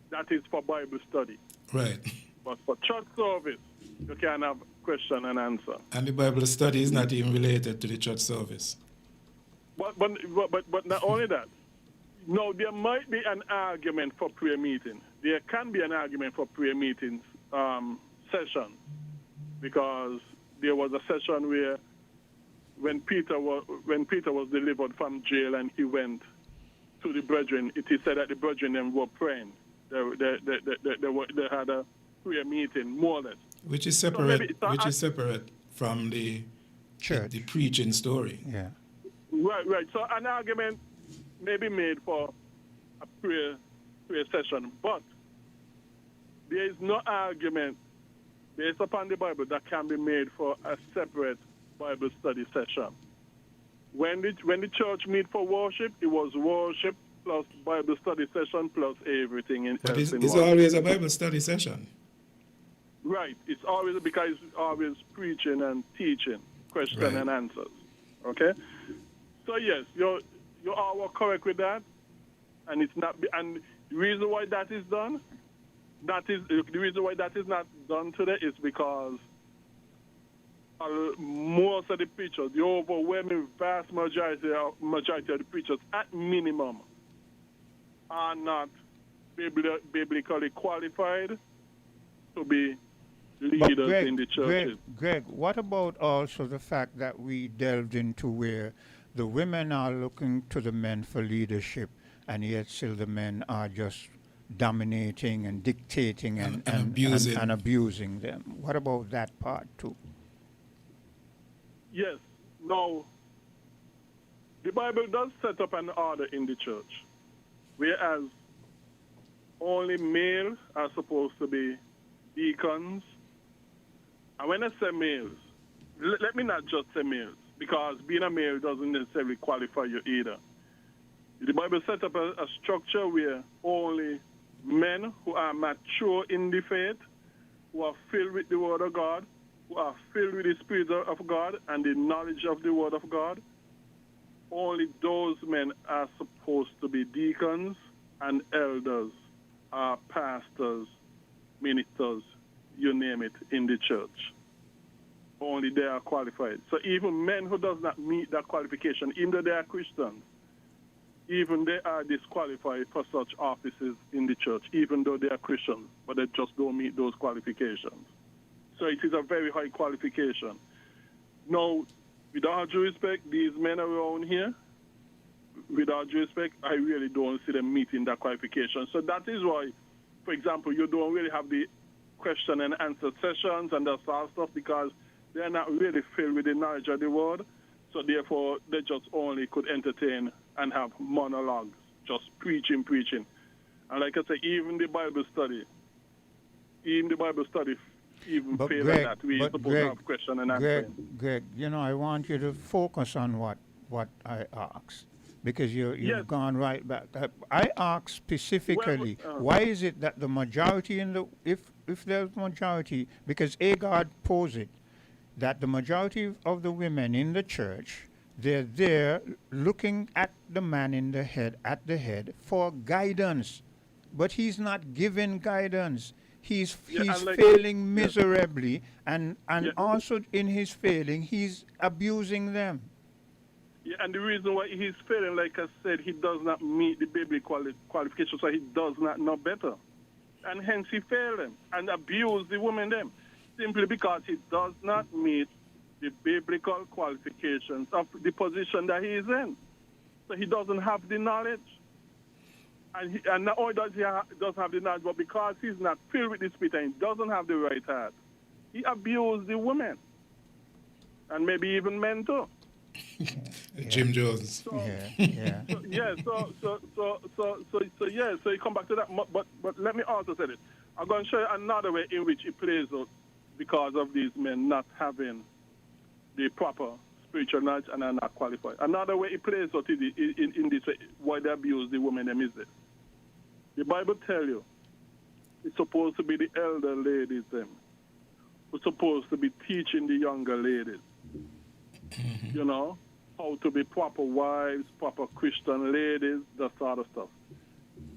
that is for Bible study. Right. But for church service, you can have question and answer. And the Bible study is not even related to the church service. But not only that. No, there might be an argument for prayer meeting. There can be an argument for prayer meetings session, because there was a session where when Peter was delivered from jail and he went to the brethren, it is said that the brethren them were praying. They had a prayer meeting, more or less. Which is separate. Which is separate from the church, the preaching story. Yeah. Right. So an argument may be made for a prayer session, but there is no argument based upon the Bible that can be made for a separate Bible study session. When the church meet for worship, it was worship plus Bible study session plus everything. But it's always a Bible study session. Right. It's always because it's always preaching and teaching, question and answers. Okay. So yes, you are correct with that, and it's not. And the reason why that is done, the reason why that is not done today is because most of the preachers, the overwhelming vast majority of the preachers, at minimum, are not biblically qualified to be leaders in the churches. Greg, what about also the fact that we delved into where the women are looking to the men for leadership, and yet still the men are just dominating and dictating and abusing them? What about that part too? Yes. Now, the Bible does set up an order in the church, whereas only males are supposed to be deacons. And when I say males, let me not just say males, because being a male doesn't necessarily qualify you either. The Bible set up a structure where only men who are mature in the faith, who are filled with the Word of God, who are filled with the Spirit of God and the knowledge of the Word of God, only those men are supposed to be deacons and elders, pastors, ministers, you name it, in the church. Only they are qualified. So even men who does not meet that qualification, even though they are Christians, even they are disqualified for such offices in the church, even though they are Christians, but they just don't meet those qualifications. So it is a very high qualification. Now, with all due respect, these men around here, with all due respect, I really don't see them meeting that qualification. So that is why, for example, you don't really have the question and answer sessions and that sort of stuff, because they're not really filled with the knowledge of the word. So therefore, they just only could entertain and have monologues, just preaching. And like I say, even the Bible study even fail at that. We're supposed to have question and answer. Greg, I want you to focus on what I asked, because you've gone right back. I asked specifically, why is it that the majority if there's majority, because God posed it, that the majority of the women in the church, they're there looking at the man in the head for guidance, but he's not giving guidance. He's failing miserably, and also in his failing, he's abusing them. Yeah, and the reason why he's failing, like I said, he does not meet the biblical qualifications, so he does not know better. And hence he failed them and abused the women them, simply because he does not meet the biblical qualifications of the position that he is in. So he doesn't have the knowledge. And not only does he does have the knowledge, but because he's not filled with the Spirit and he doesn't have the right heart, he abused the women. And maybe even men too. Jim Jones. So you come back to that. But let me also say this. I'm going to show you another way in which it plays out because of these men not having the proper spiritual knowledge and are not qualified. Another way it plays out in this way, why they abuse the women them is this. The Bible tells you it's supposed to be the elder ladies them who's supposed to be teaching the younger ladies. How to be proper wives, proper Christian ladies, that sort of stuff.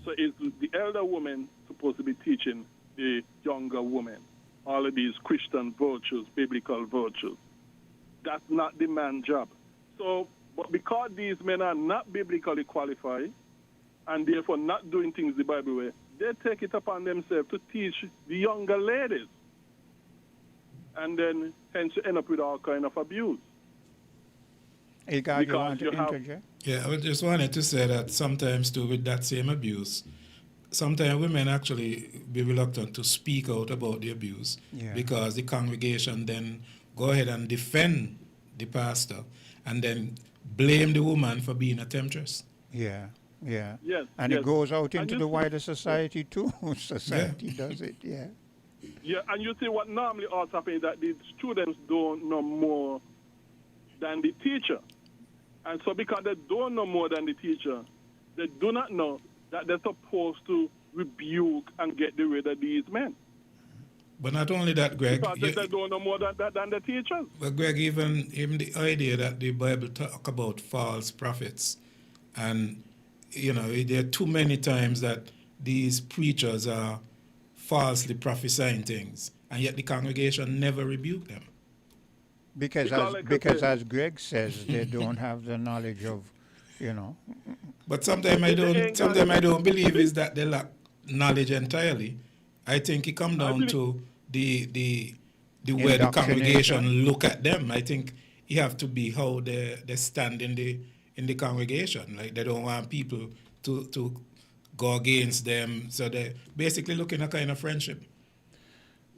So it's the elder woman supposed to be teaching the younger women all of these Christian virtues, biblical virtues. That's not the man's job. So, but because these men are not biblically qualified and therefore not doing things the Bible way, they take it upon themselves to teach the younger ladies. And then hence you end up with all kind of abuse. Hey, God, you Because want to you have- interject? Yeah, I just wanted to say that sometimes too with that same abuse, sometimes women actually be reluctant to speak out about the abuse Yeah. because the congregation then go ahead and defend the pastor and then blame the woman for being a temptress. Yeah, yeah. Yes, And yes. it goes out And into you the see- wider society too. Society does it, yeah. Yeah, and you see what normally also happens is that the students don't know more than the teacher. And so because they don't know more than the teacher, they do not know that they're supposed to rebuke and get rid of these men. But not only that, Greg. Because they don't know more than the teachers. But Greg, even the idea that the Bible talk about false prophets, and you know there are too many times that these preachers are falsely prophesying things, and yet the congregation never rebuke them. Because as Greg says, they don't have the knowledge of, you know. But sometimes I don't believe is that they lack knowledge entirely. I think it comes down to the way the congregation look at them. I think you have to be how they stand in the congregation. Like they don't want people to go against them. So they're basically looking at kind of friendship.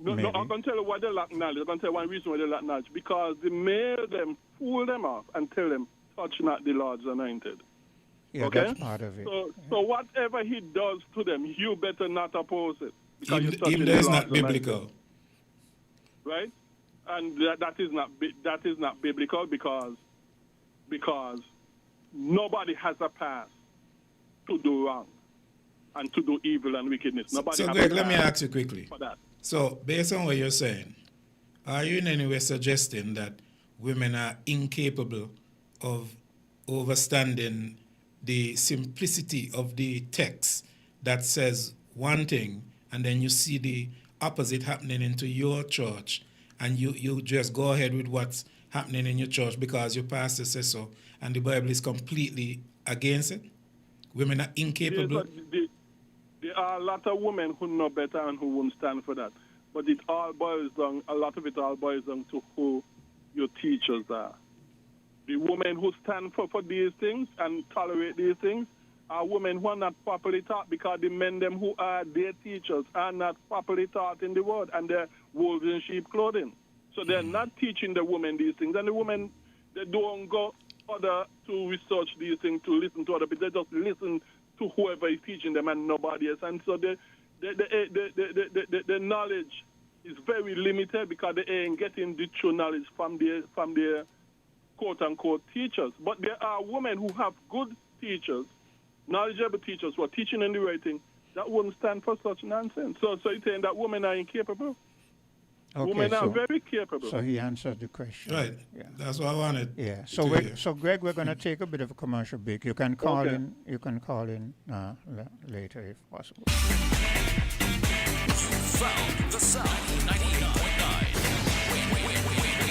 No, I'm going to tell you why they lack knowledge. I'm going to tell you one reason why they lack knowledge. Because they made them, fool them off and tell them, touch not the Lord's anointed. Yeah, okay? that's part of it. So whatever he does to them, you better not oppose it. Because you're touching Even the though it's Lord's not biblical. anointed. Right? And that is not biblical because nobody has a pass to do wrong and to do evil and wickedness. Nobody So has Greg, a let me pass ask you quickly. for that. So based on what you're saying, are you in any way suggesting that women are incapable of understanding the simplicity of the text that says one thing and then you see the opposite happening into your church and you just go ahead with what's happening in your church because your pastor says so and the Bible is completely against it? Women are incapable. There are a lot of women who know better and who won't stand for that. But it all boils down, a lot of it all boils down to who your teachers are. The women who stand for these things and tolerate these things are women who are not properly taught because the men them who are their teachers are not properly taught in the word and they're wolves in sheep clothing. So they're not teaching the women these things. And the women, they don't go other to research these things, to listen to other people. They just listen to whoever is teaching them and nobody else. And so the knowledge is very limited because they ain't getting the true knowledge from their quote-unquote teachers. But there are women who have good teachers, knowledgeable teachers who are teaching and writing that wouldn't stand for such nonsense. So you're saying that women are incapable? Okay, women are very capable. So he answered the question. Right. Yeah. That's what I wanted. Yeah. So Greg, we're going to take a bit of a commercial break. You can call in. You can call in later if possible. You found the sound 98.9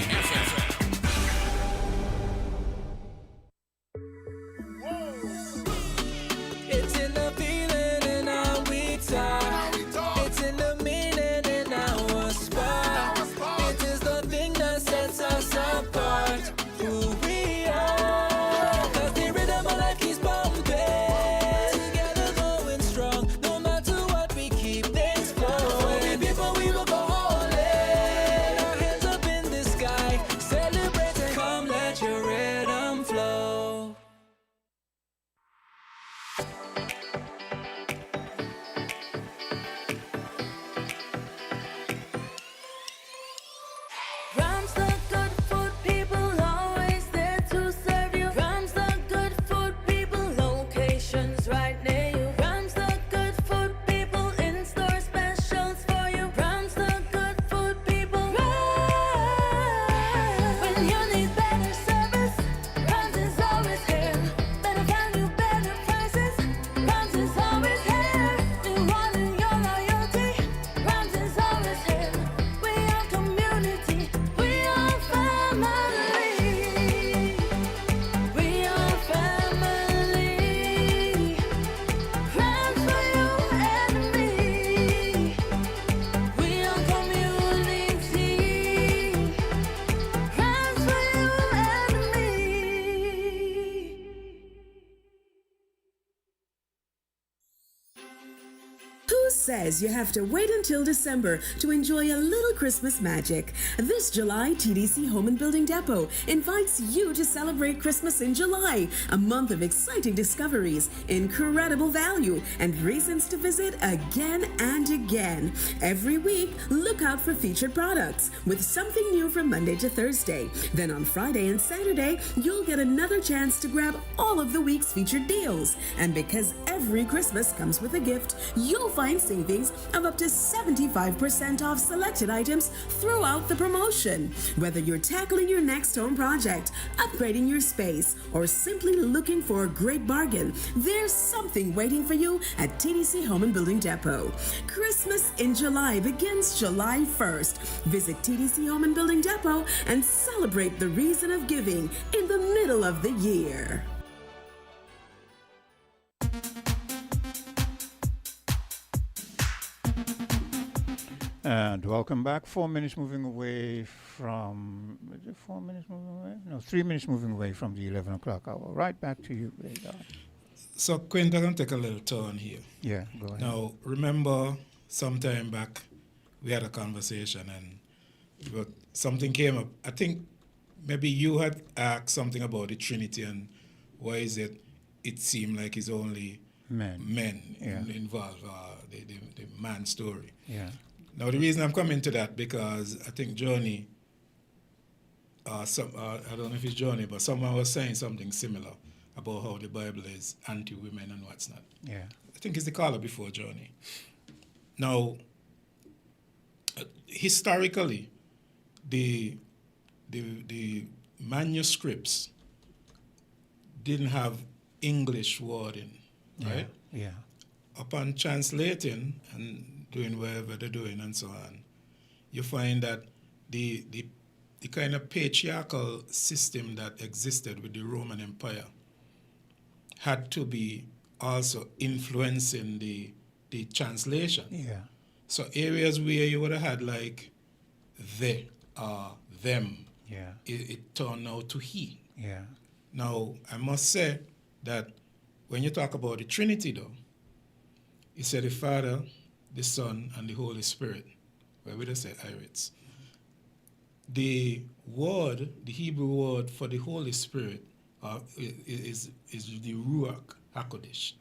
FM. It's in the feeling and how we talk. It's in the meaning and our spot. It is the thing that sets us apart. Who we are. 'Cause the rhythm of life keeps pumping. Together going strong. No matter what, we keep things flowing. We people, we will go all in. Our hands up in this Who says you have to wait until December to enjoy a little Christmas magic? This July, TDC Home and Building Depot invites you to celebrate Christmas in July, a month of exciting discoveries, incredible value, and reasons to visit again and again. Every week, look out for featured products with something new from Monday to Thursday. Then on Friday and Saturday, you'll get another chance to grab all of the week's featured deals. And because every Christmas comes with a gift, you'll find savings of up to 75% off selected items throughout the promotion. Whether you're tackling your next home project, upgrading your space, or simply looking for a great bargain, there's something waiting for you at TDC Home and Building Depot. Christmas in July begins July 1st. Visit TDC Home and Building Depot and celebrate the reason of giving in the middle of the year. And welcome back. 4 minutes moving away from, is it 4 minutes moving away? No, 3 minutes moving away from the 11 o'clock hour. Right back to you, Radar. So, Quint, I'm going to take a little turn here. Yeah, go ahead. Now, remember some time back, we had a conversation and something came up. I think maybe you had asked something about the Trinity and why is it seemed like it's only men involved, the man story. Yeah. Now, the reason I'm coming to that because I think Johnny, I don't know if it's Johnny, but someone was saying something similar about how the Bible is anti-women and what's not. Yeah. I think it's the caller before Johnny. Now, historically, the manuscripts didn't have English wording, right? Yeah. Upon translating and doing whatever they're doing and so on, you find that the kind of patriarchal system that existed with the Roman Empire had to be also influencing the translation. Yeah. So areas where you would have had like they, them, yeah, it turned out to he. Yeah. Now, I must say that when you talk about the Trinity, though, it said the Father, the Son, and the Holy Spirit. Well, we just say Iritz. The word, the Hebrew word for the Holy Spirit is the Ruach HaKodesh.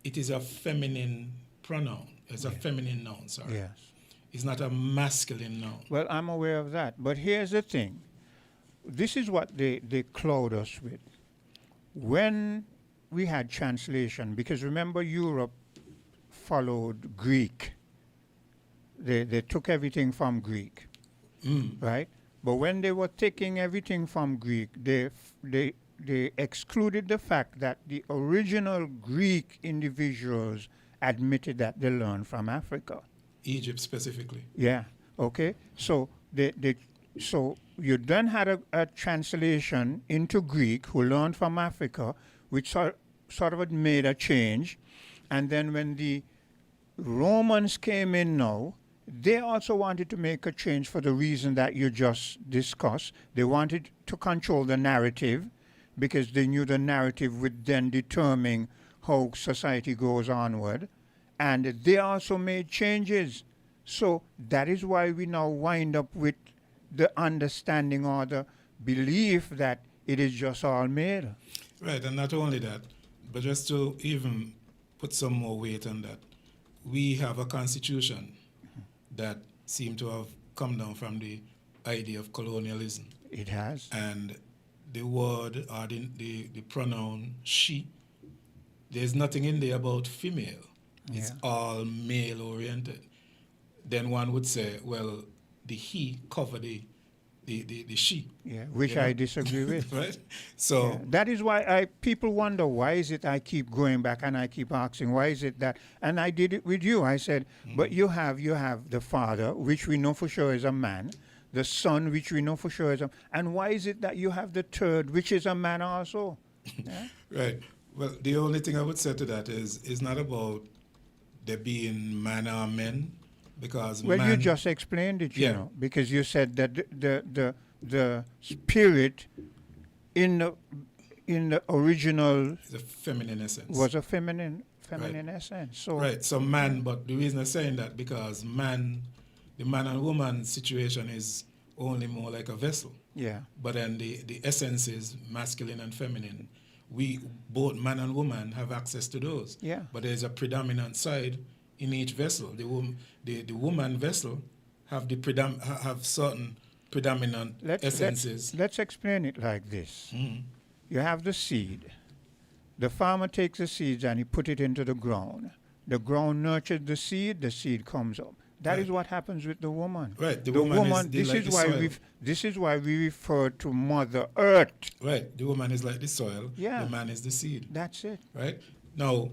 It is a feminine pronoun. It's a feminine noun, sorry. Yes. It's not a masculine noun. Well, I'm aware of that. But here's the thing. This is what they cloud us with. When we had translation, because remember Europe followed Greek. They took everything from Greek, right? But when they were taking everything from Greek, they excluded the fact that the original Greek individuals admitted that they learned from Africa. Egypt specifically. Yeah. Okay. So so you then had a translation into Greek who learned from Africa, which sort of made a change, and then when the Romans came in now, they also wanted to make a change for the reason that you just discussed. They wanted to control the narrative because they knew the narrative would then determine how society goes onward. And they also made changes. So that is why we now wind up with the understanding or the belief that it is just all male. Right, and not only that, but just to even put some more weight on that, we have a constitution that seemed to have come down from the idea of colonialism. It has. And the word or the pronoun she, there's nothing in there about female. It's all male oriented. Then one would say, well, the he cover the she. Yeah, which I disagree with. Right? So that is why people wonder why is it I keep going back and I keep asking why is it that, and I did it with you. I said, but you have the Father, which we know for sure is a man, the Son, which we know for sure is a, and why is it that you have the third, which is a man also? Yeah? Right. Well, the only thing I would say to that is not about there being man or men. Because you just explained it, you know, because you said that the spirit in the original the feminine essence was a feminine feminine essence. So right. So man, but the reason I'm saying that because man, the man and woman situation is only more like a vessel. yeah, But then the essence is masculine and feminine. We both man and woman have access to those. Yeah. But there's a predominant side in each vessel. The woman vessel have have certain predominant essences. let's explain it like this. You have the seed. The farmer takes the seeds and he put it into the ground. The ground nurtures the seed comes up. That is what happens with the woman. Right. The woman is like the soil. This is why we refer to Mother Earth. Right. The woman is like the soil. Yeah. The man is the seed. That's it. Right. Now,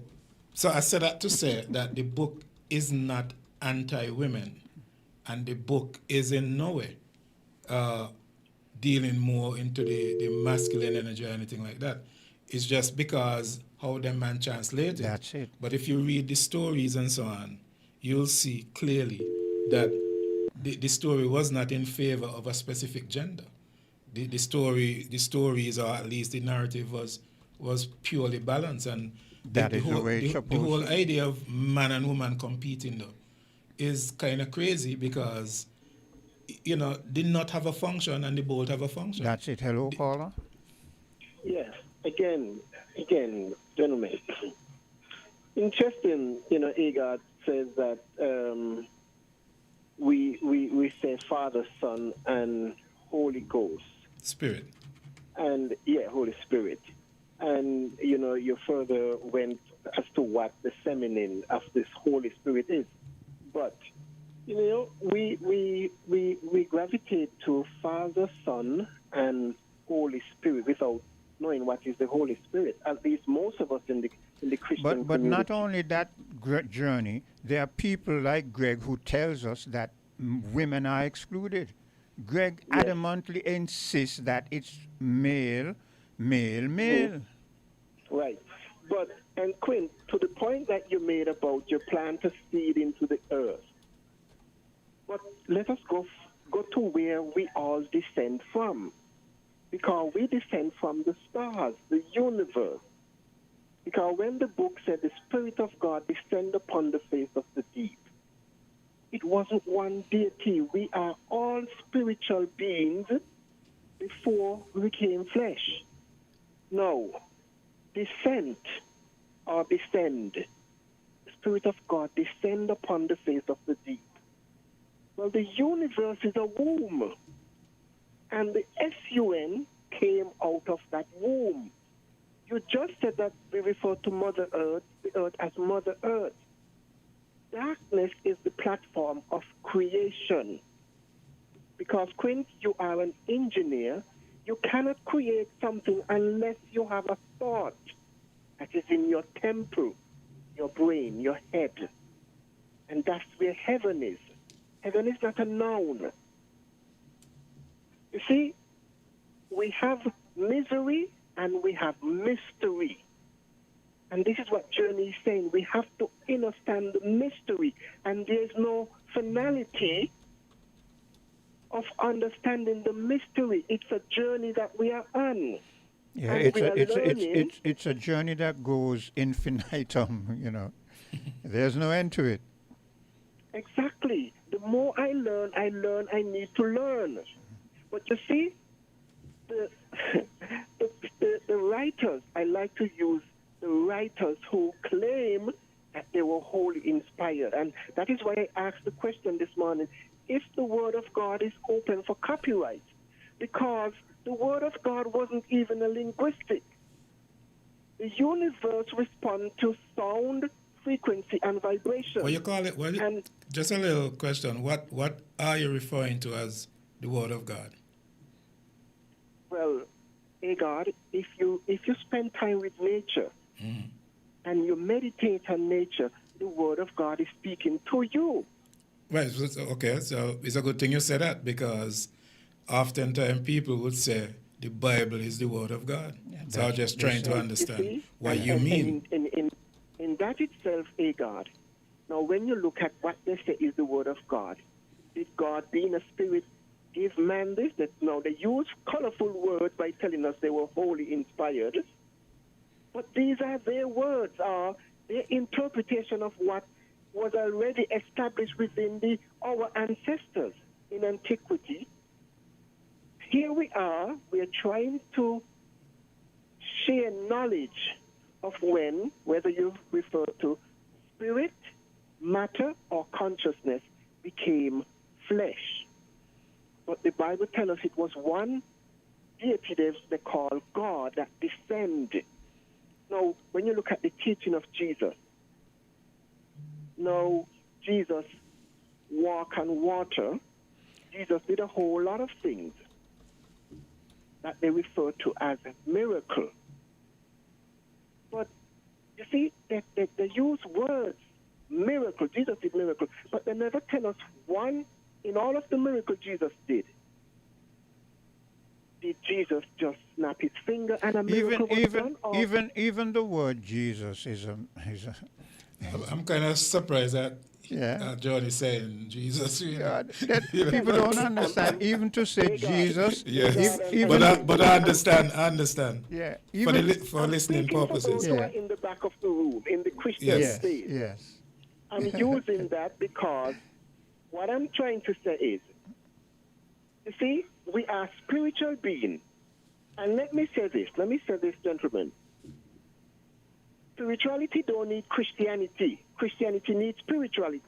so I said that to say that the book is not anti-women, and the book is in no way dealing more into the masculine energy or anything like that. It's just because how the man translated. That's it. But if you read the stories and so on, you'll see clearly that the story was not in favor of a specific gender. The stories, or at least the narrative, was purely balanced, and that is the way it's supposed the whole to. idea of man and woman competing though is kind of crazy because they not have a function and they both have a function. That's it. Hello, caller. Yes. Again, gentlemen. Interesting, Agard says that we say Father, Son, and Holy Ghost. Spirit. And, Holy Spirit. And, you further went as to what the feminine of this Holy Spirit is. But, we gravitate to Father, Son, and Holy Spirit without knowing what is the Holy Spirit. At least most of us in the Christian But community. not only that journey, there are people like Greg who tells us that women are excluded. Greg adamantly insists that it's male. Right. But, and Quinn, to the point that you made about your plant a seed into the earth, but let us go to where we all descend from. Because we descend from the stars, the universe. Because when the book said the Spirit of God descend upon the face of the deep, it wasn't one deity. We are all spiritual beings before we became flesh. No, descent or descend. The Spirit of God descend upon the face of the deep. Well, the universe is a womb. And the SUN came out of that womb. You just said that we refer to Mother Earth, the earth as Mother Earth. Darkness is the platform of creation. Because, Quint, you are an engineer. You cannot create something unless you have a thought that is in your temple, your brain, your head. And that's where heaven is. Heaven is not a noun. You see, we have misery and we have mystery. And this is what Journey is saying. We have to understand the mystery. And there's no finality of understanding the mystery. It's a journey that we are on. Yeah, And it's a journey that goes infinitum, There's no end to it. Exactly. The more I learn, I need to learn. But you see, the writers, I like to use the writers who claim that they were wholly inspired. And that is why I asked the question this morning, if the Word of God is open for copyright, because the Word of God wasn't even a linguistic. The universe responds to sound, frequency, and vibration. What you call it? Just a little question. What are you referring to as the Word of God? Well, God, if you spend time with nature and you meditate on nature, the Word of God is speaking to you. Right. Okay. So it's a good thing you said that, because oftentimes people would say the Bible is the Word of God. Yeah, so I'm just trying to understand what you mean. In that itself, God. Now, when you look at what they say is the Word of God, did God, being a spirit, give man this? Now, they use colorful words by telling us they were wholly inspired. But these are their words, or their interpretation of what was already established within our ancestors in antiquity. Here we are trying to share knowledge of whether you refer to spirit, matter, or consciousness became flesh. But the Bible tells us it was one deity they call God that descended. Now, when you look at the teaching of Jesus, now Jesus walked on water. Jesus did a whole lot of things that they refer to as a miracle. But you see, they use words, miracle. Jesus did miracle, but they never tell us one in all of the miracles Jesus did. Did Jesus just snap his finger and a miracle was done? Even the word Jesus is a I'm kind of surprised that John is saying Jesus. People don't understand. Even to say Jesus, but I understand. Yeah, for listening purposes. For those who are in the back of the room, in the Christian space. Yes. I'm using that because what I'm trying to say is, you see, we are spiritual beings. And let me say this, gentlemen. Spirituality don't need Christianity. Christianity needs spirituality.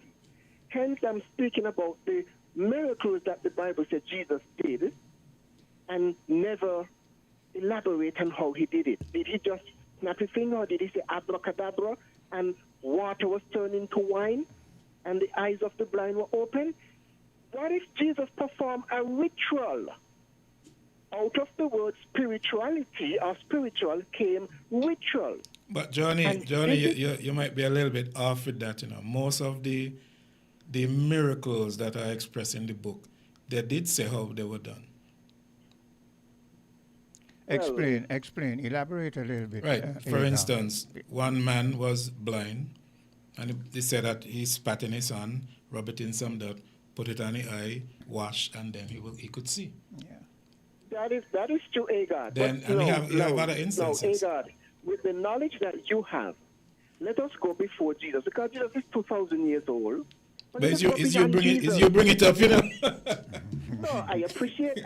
Hence, I'm speaking about the miracles that the Bible said Jesus did and never elaborate on how he did it. Did he just snap his finger, or did he say abracadabra and water was turned into wine and the eyes of the blind were open? What if Jesus performed a ritual? Out of the word spirituality or spiritual came ritual. But Johnny, you might be a little bit off with that. Most of the miracles that are expressed in the book, they did say how they were done. Explain, elaborate a little bit. Right. For instance, one man was blind, and they said that he spat in his hand, rub it in some dirt, put it on the eye, wash, and then he could see. Yeah. That is true, Agard. Then we have other instances. No, Agard, with the knowledge that you have, let us go before Jesus, because Jesus is 2,000 years old. But is you bring it up, No, I appreciate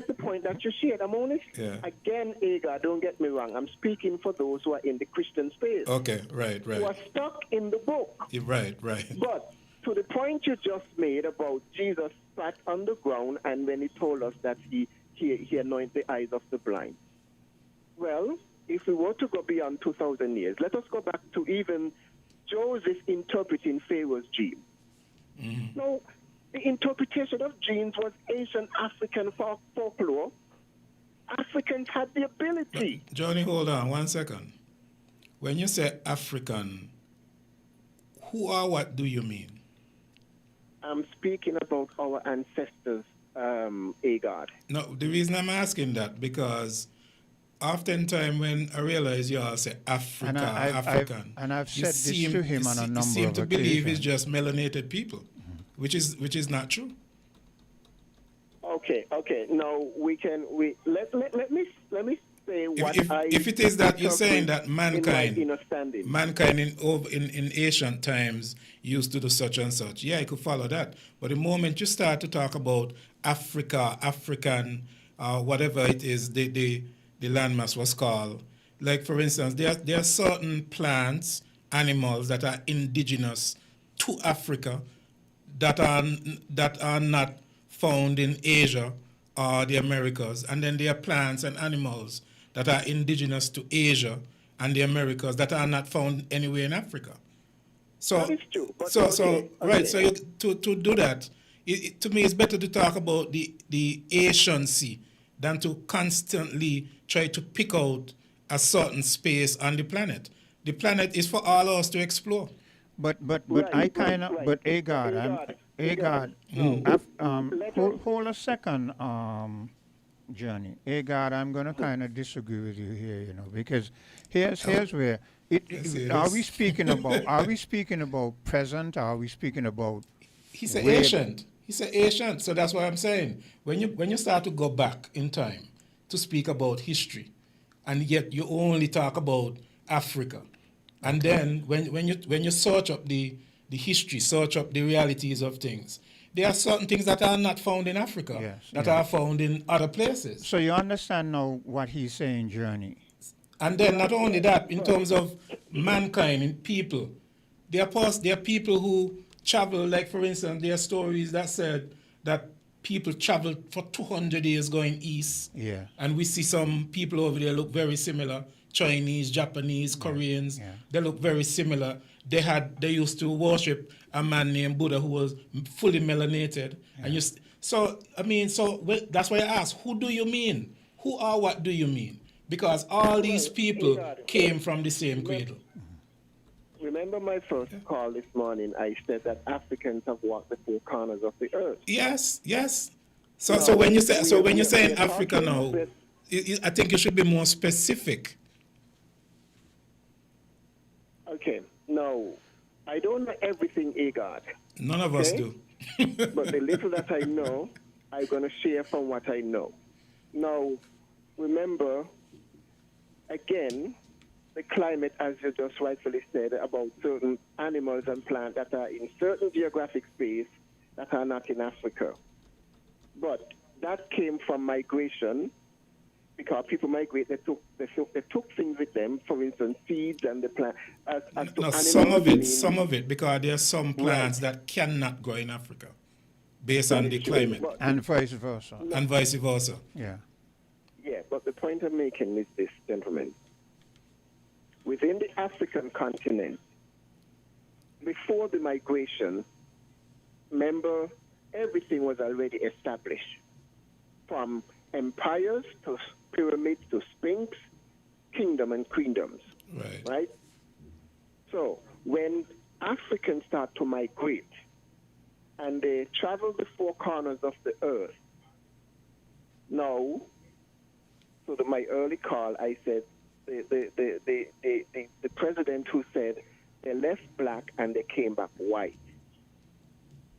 the point that you shared. I'm only again, Agard, don't get me wrong. I'm speaking for those who are in the Christian space. Okay, right. Who are stuck in the book. Right. But to the point you just made about Jesus sat on the ground and when he told us that he anointed the eyes of the blind. Well, if we were to go beyond 2,000 years, let us go back to even Joseph interpreting Pharaoh's dream. Mm-hmm. Now, the interpretation of dreams was Asian African folklore. Africans had the ability. But Johnny, hold on 1 second. When you say African, who or what do you mean? I'm speaking about our ancestors, Agard. No, the reason I'm asking that, because oftentimes when I realize you all say Africa, African, I've said this to him on a number of occasions. You seem to believe it's just melanated people, which is not true. Okay. Now let me say what if it is that you're saying that mankind in ancient times used to do such and such, yeah, I could follow that. But the moment you start to talk about Africa, African, whatever it is, the landmass was called. Like, for instance, there are certain plants, animals that are indigenous to Africa that are not found in Asia or the Americas. And then there are plants and animals that are indigenous to Asia and the Americas that are not found anywhere in Africa. So, that is true. Right. So to do that, to me, it's better to talk about the Asian Sea than to constantly try to pick out a certain space on the planet. The planet is for all of us to explore. But Agard, hold a second, Johnny. Agard, I'm going to kind of disagree with you here, because here's where are we speaking about present? Are we speaking about? He said ancient. He said ancient. So that's what I'm saying. When you start to go back in time to speak about history, and yet you only talk about Africa, And then when you search up the history, search up the realities of things, there are certain things that are not found in Africa that are found in other places. So you understand now what he's saying, Journey. And then not only that, in terms of mankind, in people, there are people who travel, like for instance, there are stories that said that people traveled for 200 years going east. Yeah. And we see some people over there look very similar. Chinese, Japanese, Koreans, they look very similar. They used to worship a man named Buddha who was fully melanated. And that's why I asked, who do you mean? Who or what do you mean? Because all these people came from the same cradle. Remember my first call this morning, I said that Africans have walked the four corners of the earth. Yes. So when you say in Africa now, I think you should be more specific. Okay, no, I don't know everything, Agard. None of us do. But the little that I know, I'm going to share from what I know. Now, remember, again, the climate, as you just rightfully said, about certain animals and plants that are in certain geographic space that are not in Africa. But that came from migration, because people migrate, they took things with them, for instance, seeds and the plant. Some of it, because there are some plants that cannot grow in Africa based on the climate. And vice versa. And vice versa. Yeah. Yeah, but the point I'm making is this, gentlemen. Within the African continent, before the migration, remember, everything was already established. From empires to pyramids to sphinx, kingdom and queendoms. Right? So when Africans start to migrate and they travel the four corners of the earth, now, so my early call, I said, the president who said they left black and they came back white.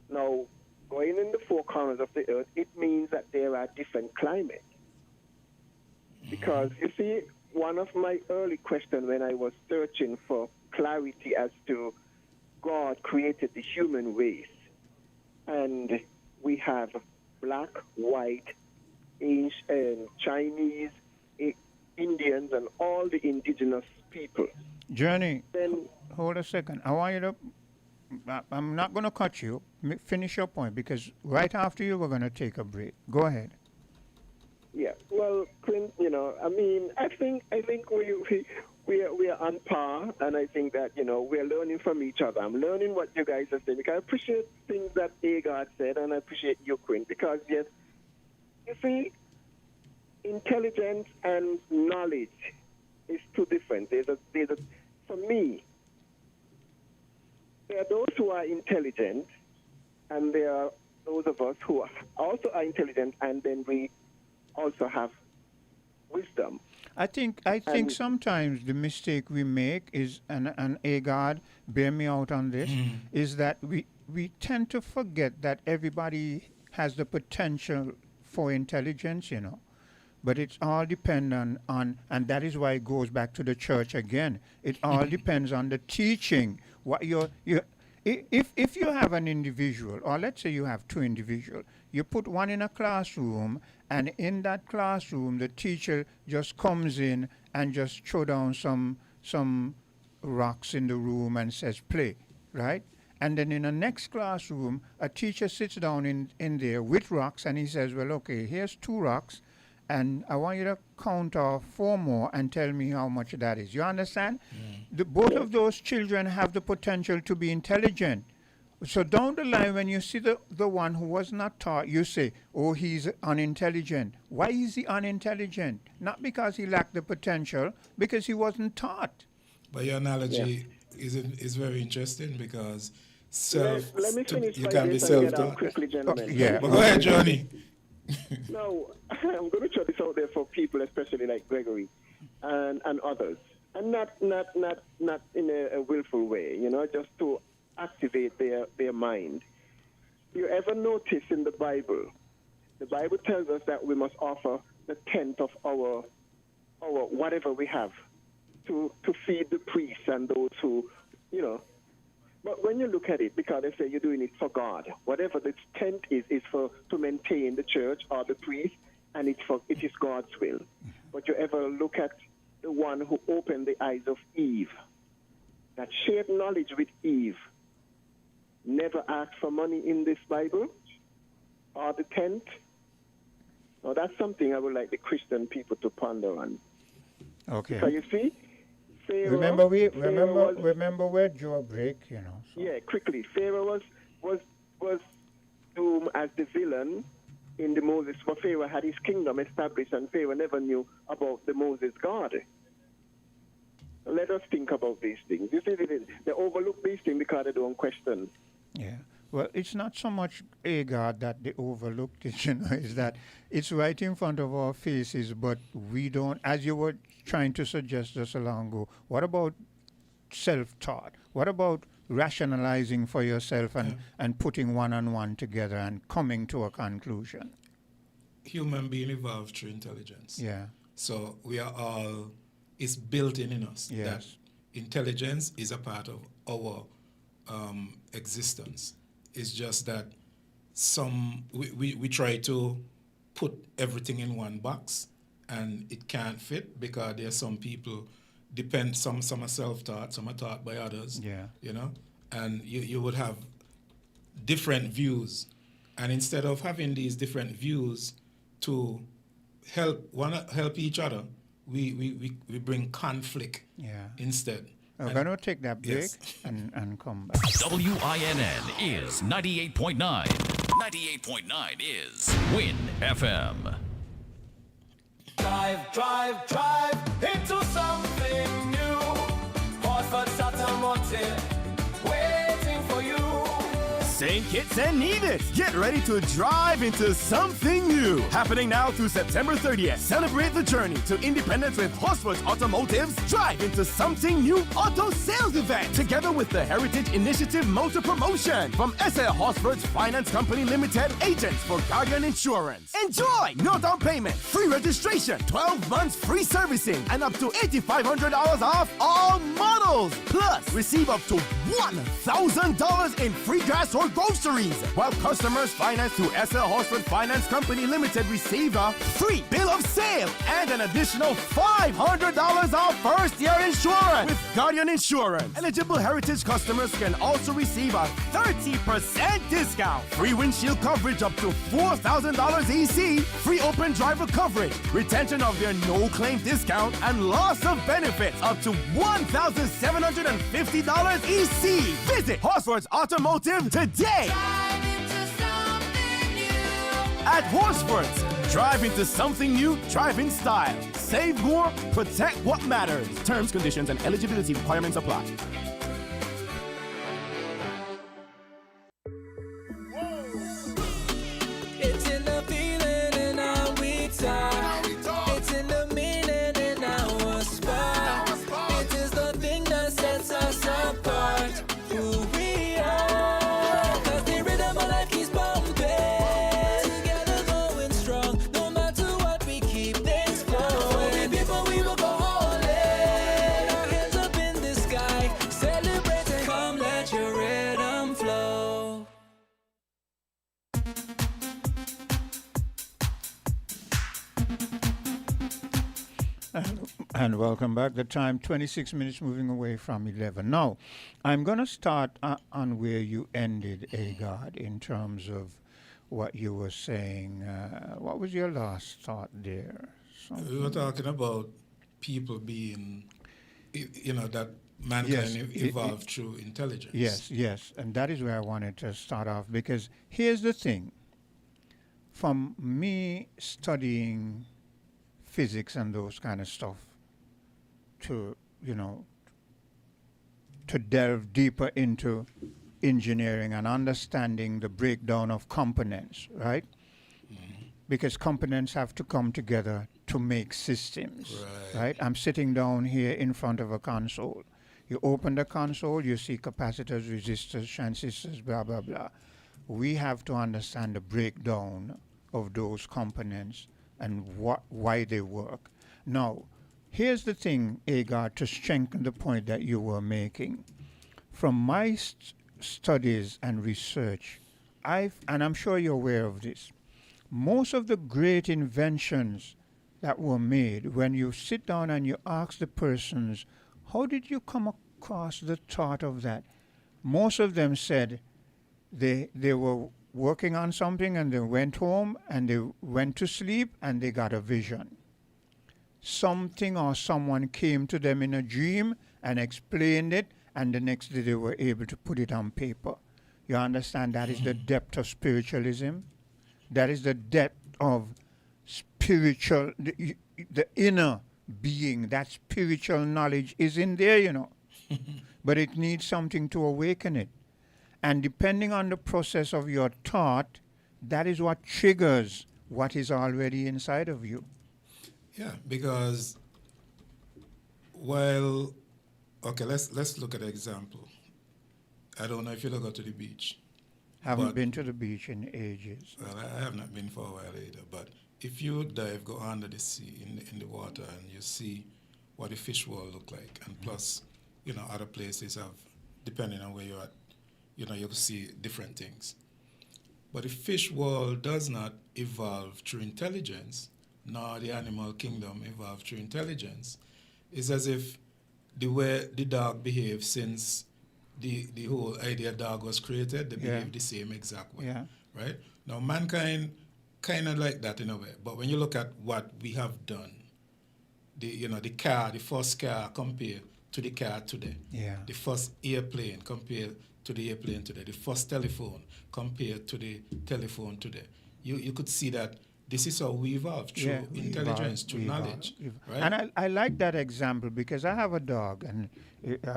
Now, going in the four corners of the earth, it means that there are different climates. Because, you see, one of my early questions when I was searching for clarity as to God created the human race, and we have black, white, Chinese, Indians, and all the indigenous people. Journey, hold a second. I want you to, I'm not going to cut you. Finish your point, because right after you, we're going to take a break. Go ahead. Yeah, well, Clint, I think we are on par, and I think that, we are learning from each other. I'm learning what you guys are saying, because I appreciate things that Agard said, and I appreciate you, Clint, because, yes, you see, intelligence and knowledge is two different. For me, there are those who are intelligent, and there are those of us who also are intelligent, and then we also have wisdom. I think sometimes the mistake we make is, and Agard, bear me out on this, is that we tend to forget that everybody has the potential for intelligence, but it's all dependent on, and that is why it goes back to the church again. It all depends on the teaching. What if you have an individual, or let's say you have two individuals, you put one in a classroom, and in that classroom, the teacher just comes in and just throw down some rocks in the room and says, play, right? And then in the next classroom, a teacher sits down in there with rocks, and he says, well, okay, here's 2 rocks, and I want you to count off 4 more and tell me how much that is. You understand? Both of those children have the potential to be intelligent. So down the line, when you see the one who was not taught, you say, oh, he's unintelligent. Why is he unintelligent? Not because he lacked the potential, because he wasn't taught. But your analogy is very interesting, because let me finish you can be self-taught. Quickly, gentlemen. But go ahead, Johnny. No, I'm going to throw this out there for people, especially like Gregory and others, and not in a willful way, just to activate their mind. You ever notice in the Bible tells us that we must offer the tenth of our whatever we have to feed the priests and those who, you know. But when you look at it, because they say you're doing it for God, whatever the tent is for to maintain the church or the priest, and it is God's will. But you ever look at the one who opened the eyes of Eve, that shared knowledge with Eve, never asked for money in this Bible or the tent? Now that's something I would like the Christian people to ponder on. Okay. So you see, Pharaoh, remember where Job break, you know. So. Yeah, quickly. Pharaoh was doomed as the villain in the Moses. For Pharaoh had his kingdom established, and Pharaoh never knew about the Moses God. Let us think about these things. You see, they overlook these things because they don't question. Yeah. Well, it's not so much a God that they overlooked it, you know, is that it's right in front of our faces, but we don't, as you were trying to suggest just a long ago, what about self-taught? What about rationalizing for yourself and putting one and one together and coming to a conclusion? Human being evolved through intelligence. Yeah. So we are all, it's built in us Yes. that intelligence is a part of our existence. It's just that we try to put everything in one box, and it can't fit because there are some people some are self-taught, some are taught by others. Yeah. You know, and you would have different views, and instead of having these different views to help each other, we bring conflict instead. We're going to take that break and come back. WINN is 98.9. 98.9 is Win FM. Drive into something new. Horford's Automotive, waiting for you. St. Kitts and Nevis, get ready to drive into something new. Happening now through September 30th. Celebrate the journey to independence with Hosford's Automotive's Drive into Something New auto sales event, together with the Heritage Initiative Motor Promotion from SL Hosford's Finance Company Limited, agents for Guardian Insurance. Enjoy no down payment, free registration, 12 months free servicing, and up to $8,500 off all models. Plus, receive up to $1,000 in free gas or groceries, while customers financed through SL Hosford Finance Company Limited receive a free bill of sale and an additional $500 off first-year insurance with Guardian Insurance. Eligible Heritage customers can also receive a 30% discount, free windshield coverage up to $4,000 EC, free open driver coverage, retention of their no-claim discount, and loss of benefits up to $1,750 EC. Visit Hosford's Automotive today. At Horsford's, drive into something new, drive in style. Save more, protect what matters. Terms, conditions, and eligibility requirements apply. It's in the feeling in our we talk. It's in the meaning in our spot. It is the thing that sets us apart. Who we are. 'Cause the rhythm of life keeps pumping. Together going strong. No matter what, we keep things flowing. We people, we will go all in. Our hands up in the sky. Celebrating. Come let your rhythm flow. And welcome back. The time 26 minutes moving away from 11. Now, I'm going to start on where you ended, Agard, in terms of what you were saying. What was your last thought there? We were talking about people being, that mankind evolved through intelligence. Yes. And that is where I wanted to start off, because here's the thing. From me studying physics and those kind of stuff to delve deeper into engineering and understanding the breakdown of components, right? Because components have to come together to make systems, right? I'm sitting down here in front of a console. You open the console, you see capacitors, resistors, transistors, blah, blah, blah. We have to understand the breakdown of those components and why they work. Now, Here's the thing, Agar, to strengthen the point that you were making. From my studies and research, and I'm sure you're aware of this, most of the great inventions that were made, when you sit down and you ask the persons, how did you come across the thought of that? Most of them said they were working on something and they went home and they went to sleep and they got a vision. Something or someone came to them in a dream and explained it, and the next day they were able to put it on paper. You understand? That is the depth of spiritualism. That is the depth of spiritual, the inner being. That spiritual knowledge is in there, you know. But it needs something to awaken it. And depending on the process of your thought, that is what triggers what is already inside of you. Yeah, because while, okay, let's look at an example. I don't know if you'll go to the beach. Haven't been to the beach in ages. Well, I have not been for a while either. But if you dive, go under the sea, in the water, and you see what the fish world look like, and plus, you know, other places have, depending on where you're at, you know, you can see different things. But the fish world does not evolve through intelligence, nor the animal kingdom evolve through intelligence. It's as if the way the dog behaves since the whole idea dog was created, they behave the same exact way, right? Now, mankind kind of like that in a way, but when you look at what we have done, the first car compared to the car today, the first airplane compared to the airplane today, the first telephone compared to the telephone today, you could see that this is how we evolve through intelligence, through knowledge. Right? And I like that example because I have a dog, and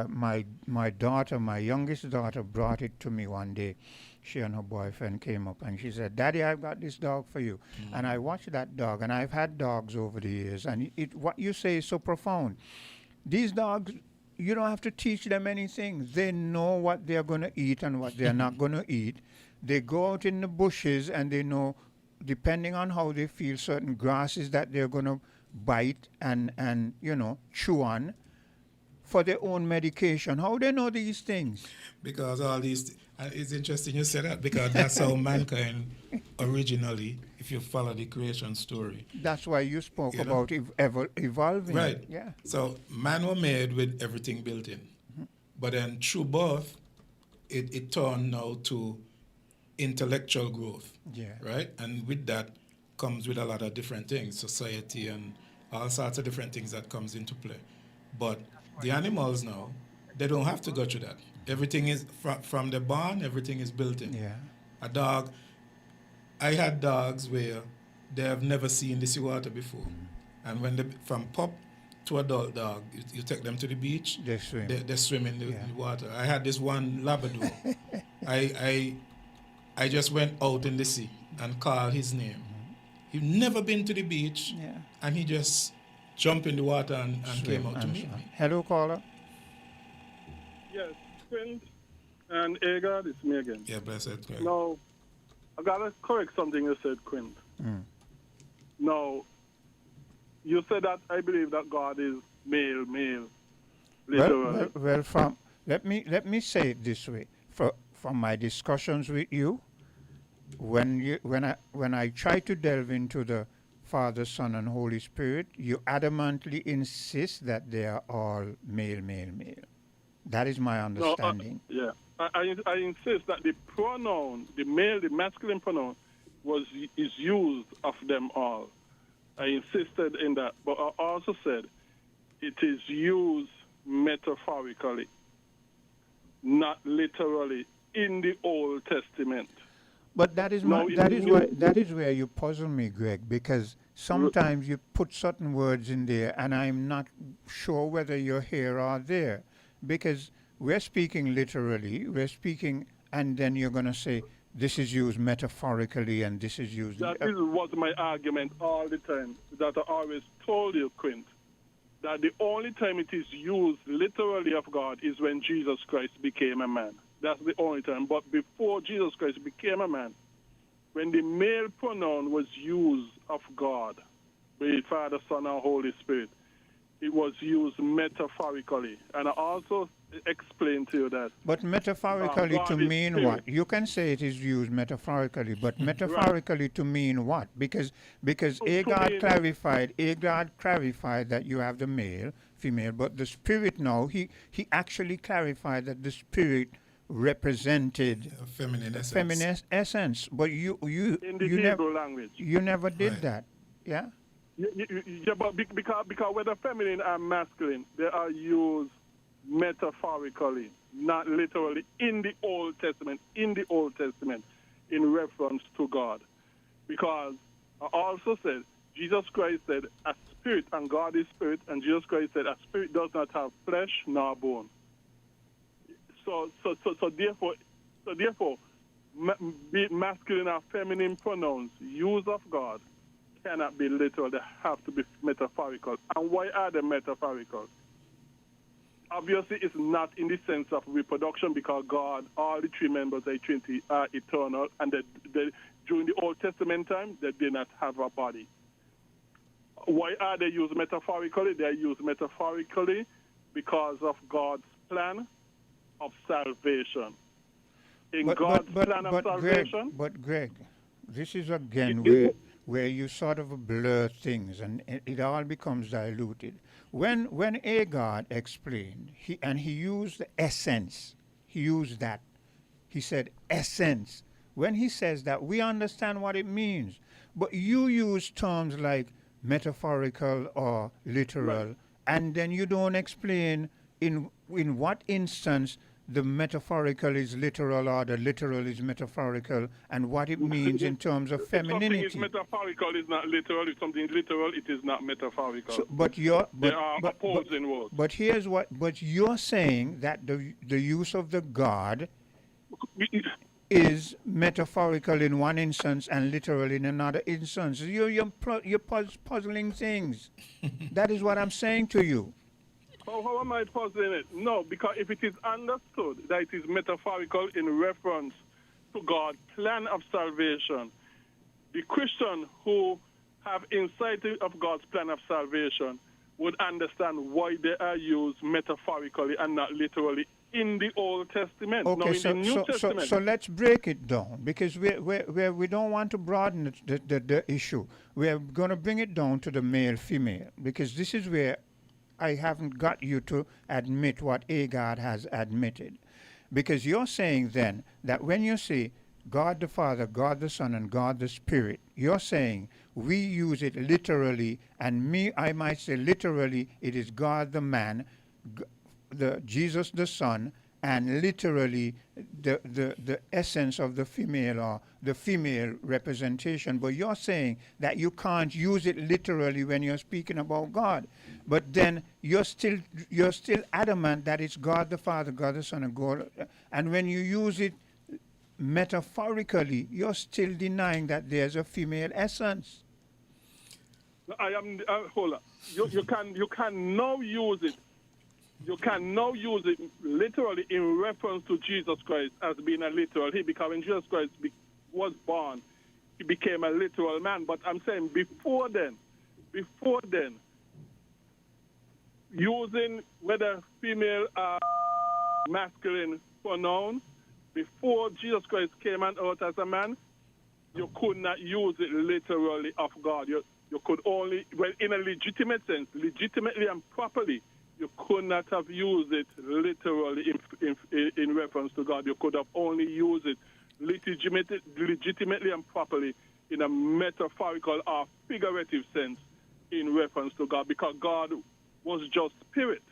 my daughter, my youngest daughter, brought it to me one day. She and her boyfriend came up and she said, "Daddy, I've got this dog for you." And I watched that dog, and I've had dogs over the years, and what you say is so profound. These dogs, you don't have to teach them anything. They know what they're going to eat and what they're not going to eat. They go out in the bushes and they know, depending on how they feel, certain grasses that they're going to bite and you know, chew on for their own medication. How they know these things? Because all these, it's interesting you say that, because that's how mankind originally, if you follow the creation story. That's why you spoke about evolving. Right. Yeah. So man was made with everything built in. But then through birth, it turned now to intellectual growth. Yeah. Right? And with that comes with a lot of different things, society and all sorts of different things that comes into play. But the animals now, they don't have to go through that. Everything is, from the barn, everything is built in. Yeah. A dog, I had dogs where they have never seen the seawater before. And when from pup to adult dog, you take them to the beach, they swim. They swim in the water. I had this one Labrador. I just went out in the sea and called his name. He'd never been to the beach, and he just jumped in the water and came out to meet me. Hello, caller. Yes, Quint and Agar, it's me again. Yeah, blessed. Greg. Now, I got to correct something you said, Quint. Now, you said that I believe that God is male, literally. Well, let me say it this way. From my discussions with you, when I try to delve into the Father, Son, and Holy Spirit, you adamantly insist that they are all male. That is my understanding. No, I insist that the pronoun, the masculine pronoun, is used of them all. I insisted in that, but I also said it is used metaphorically, not literally in the Old Testament. But that is where you puzzle me, Greg, because sometimes you put certain words in there, and I'm not sure whether you're here or there, because we're speaking literally, and then you're going to say this is used metaphorically, and this is used. That was my argument all the time. That I always told you, Quint, that the only time it is used literally of God is when Jesus Christ became a man. That's the only time. But before Jesus Christ became a man, when the male pronoun was used of God, be it Father, Son, or Holy Spirit, it was used metaphorically. And I also explained to you that. But metaphorically God to is mean spirit. what? You can say it is used metaphorically, but metaphorically to mean what? Because God clarified that you have the male, female, but the spirit now he actually clarified that the spirit represented feminine essence. Feminine essence. But you in the you Hebrew language. You never did that. Yeah? Yeah, but because whether feminine and masculine, they are used metaphorically, not literally in the Old Testament, in reference to God. Because I also said, Jesus Christ said, a spirit, and God is spirit, and Jesus Christ said, a spirit does not have flesh nor bone. So therefore, masculine or feminine pronouns, use of God, cannot be literal. They have to be metaphorical. And why are they metaphorical? Obviously, it's not in the sense of reproduction, because God, all the three members of the Trinity are eternal, and during the Old Testament time, they did not have a body. Why are they used metaphorically? They are used metaphorically because of God's plan of salvation. In God's plan of salvation... Greg, this is again where you sort of blur things and it all becomes diluted. When Agard explained, he used the essence. He used that. He said essence. When he says that, we understand what it means. But you use terms like metaphorical or literal, right, and then you don't explain in what instance the metaphorical is literal or the literal is metaphorical, and what it means in terms of femininity. If something is metaphorical, it's not literal. If something is literal, it is not metaphorical. So, there are opposing words. But here's what. But you're saying that the use of the God is metaphorical in one instance and literal in another instance. You're puzzling things. That is what I'm saying to you. How am I puzzling it? No, because if it is understood that it is metaphorical in reference to God's plan of salvation, the Christian who have insight of God's plan of salvation would understand why they are used metaphorically and not literally in the Old Testament. Okay, the New Testament. So let's break it down, because we don't want to broaden the issue. We're going to bring it down to the male-female, because this is where I haven't got you to admit what Agard has admitted. Because you're saying then that when you say God the Father, God the Son, and God the Spirit, you're saying we use it literally, and I might say literally it is God the man, Jesus the Son, and literally the essence of the female or the female representation. But you're saying that you can't use it literally when you're speaking about God. But then you're still adamant that it's God the Father, God the Son, and God. And when you use it metaphorically, you're still denying that there's a female essence. I am. Hold on. You can now use it. You can now use it literally in reference to Jesus Christ as being a literal he, because when Jesus Christ was born, he became a literal man. But I'm saying before then, using whether female or masculine pronouns, before Jesus Christ came on earth as a man, you could not use it literally of God. You could only, well, in a legitimate sense, legitimately and properly, you could not have used it literally in reference to God. You could have only used it legitimately and properly in a metaphorical or figurative sense in reference to God, because God was just spirit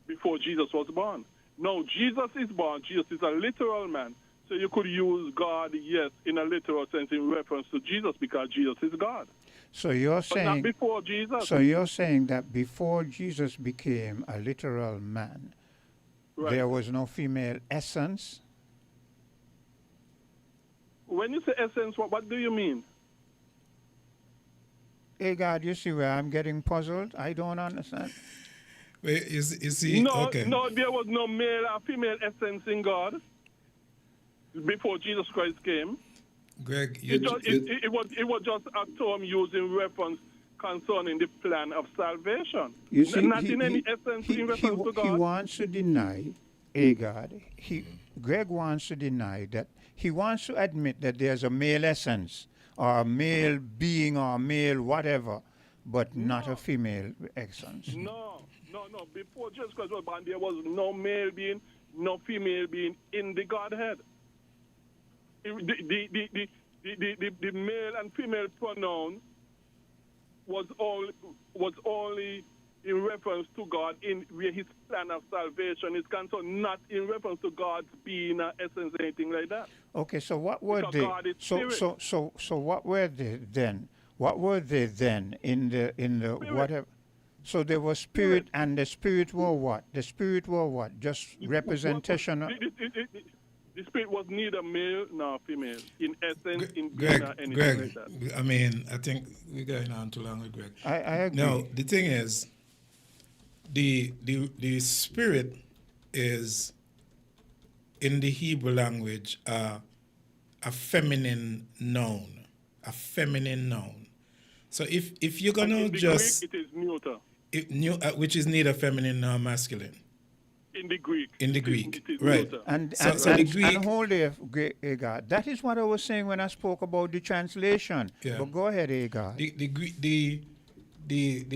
before Jesus was born. Now, Jesus is born. Jesus is a literal man. So you could use God, yes, in a literal sense in reference to Jesus, because Jesus is God. So you're saying, not before Jesus. So you're saying that before Jesus became a literal man, right, there was no female essence? When you say essence, what do you mean? Hey, God, you see where I'm getting puzzled? I don't understand. Wait, is he... No, okay. No, there was no male or female essence in God before Jesus Christ came. Greg, it was just a term used in reference, concerning the plan of salvation. You see, Not in any essence in reference to he God. wants to deny a God. Greg wants to deny that. He wants to admit that there's a male essence or a male being or a male whatever, but not a female essence. No. Before Jesus Christ was born, there was no male being, no female being in the Godhead. The male and female pronoun was only in reference to God in where his plan of salvation is concerned, not in reference to God's being or essence, anything like that. Okay, so what were Because they? God is spirit. So what were they then? What were they then in the Spirit. whatever? So there was spirit, and the spirit were what? The spirit were what? Just representation. The spirit was neither male nor female in essence, in being Greg, or anything Greg, like that. I mean, I think we're going on too long with Greg. I agree. No, the thing is, the spirit is in the Hebrew language a feminine noun, So if you're gonna in the just Greek, it is neuter. which is neither feminine nor masculine. In the Greek. In the it Greek, is right. neuter. And the Greek, and hold there, Agar. That is what I was saying when I spoke about the translation. Yeah. But go ahead, Agar. the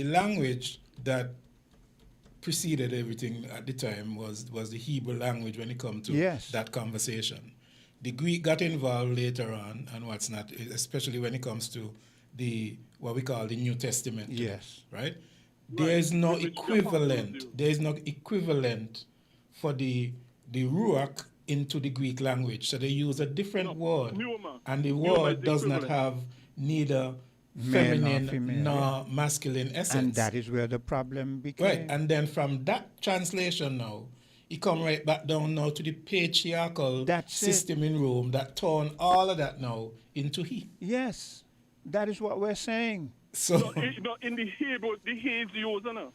language that preceded everything at the time was the Hebrew language when it comes to Yes. that conversation. The Greek got involved later on, and what's not, especially when it comes to what we call the New Testament. today, Yes. Right? There is no Which the equivalent. apostles do. There is no equivalent for the ruach into the Greek language. So they use a different word, pneuma. and the Pneuma word is does not equivalent. have neither Male nor feminine female, nor masculine essence. And that is where the problem became. Right, and then from that translation now, you come right back down now to the patriarchal system in Rome that turned all of that now into he. Yes, that is what we're saying. So In the Hebrew, the he is used, no?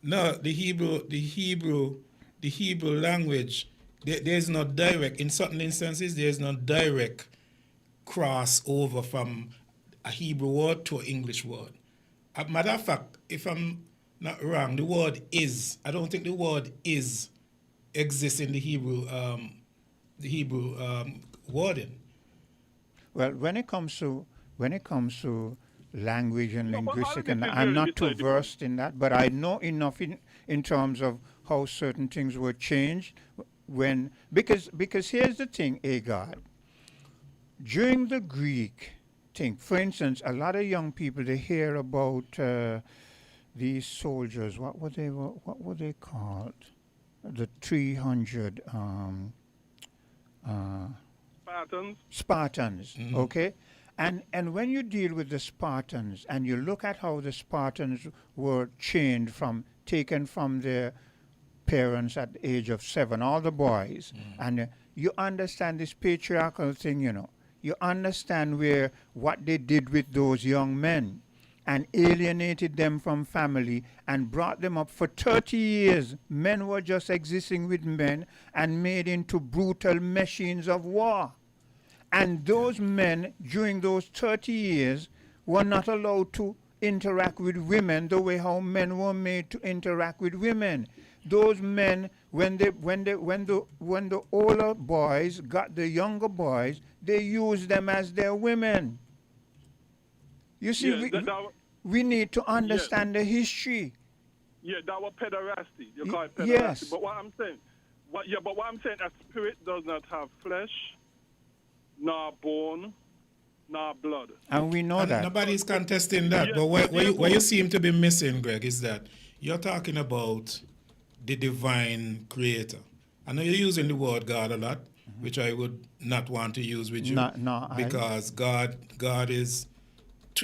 no, the Hebrew language, there's no direct, in certain instances, there's no direct crossover from a Hebrew word to an English word. As a matter of fact, if I'm not wrong, the word is, I don't think the word is exists in the Hebrew wording. Well, when it comes to language and No, but all linguistic, of it and is I'm very not too decided. versed in that, but I know enough in terms of how certain things were changed when because here's the thing, Agar. During the Greek thing, for instance, a lot of young people they hear about these soldiers. What were they called? The 300 Spartans. Mhm. Okay. And when you deal with the Spartans and you look at how the Spartans were taken from their parents at the age of 7, all the boys, and you understand this patriarchal thing, you understand what they did with those young men and alienated them from family and brought them up for 30 years. Men were just existing with men and made into brutal machines of war. And those men, during those 30 years, were not allowed to interact with women the way how men were made to interact with women. Those men, when the older boys got the younger boys, they used them as their women. You see, we need to understand the history. Yeah, that was pederasty. You call it pederasty. Yes. But what I'm saying, a spirit does not have flesh, nor bone, nor blood. And we know that. Nobody's contesting that. Yes, But but where you seem to be missing, Greg, is that you're talking about the divine creator. I know you're using the word God a lot, which I would not want to use with you. Because God is,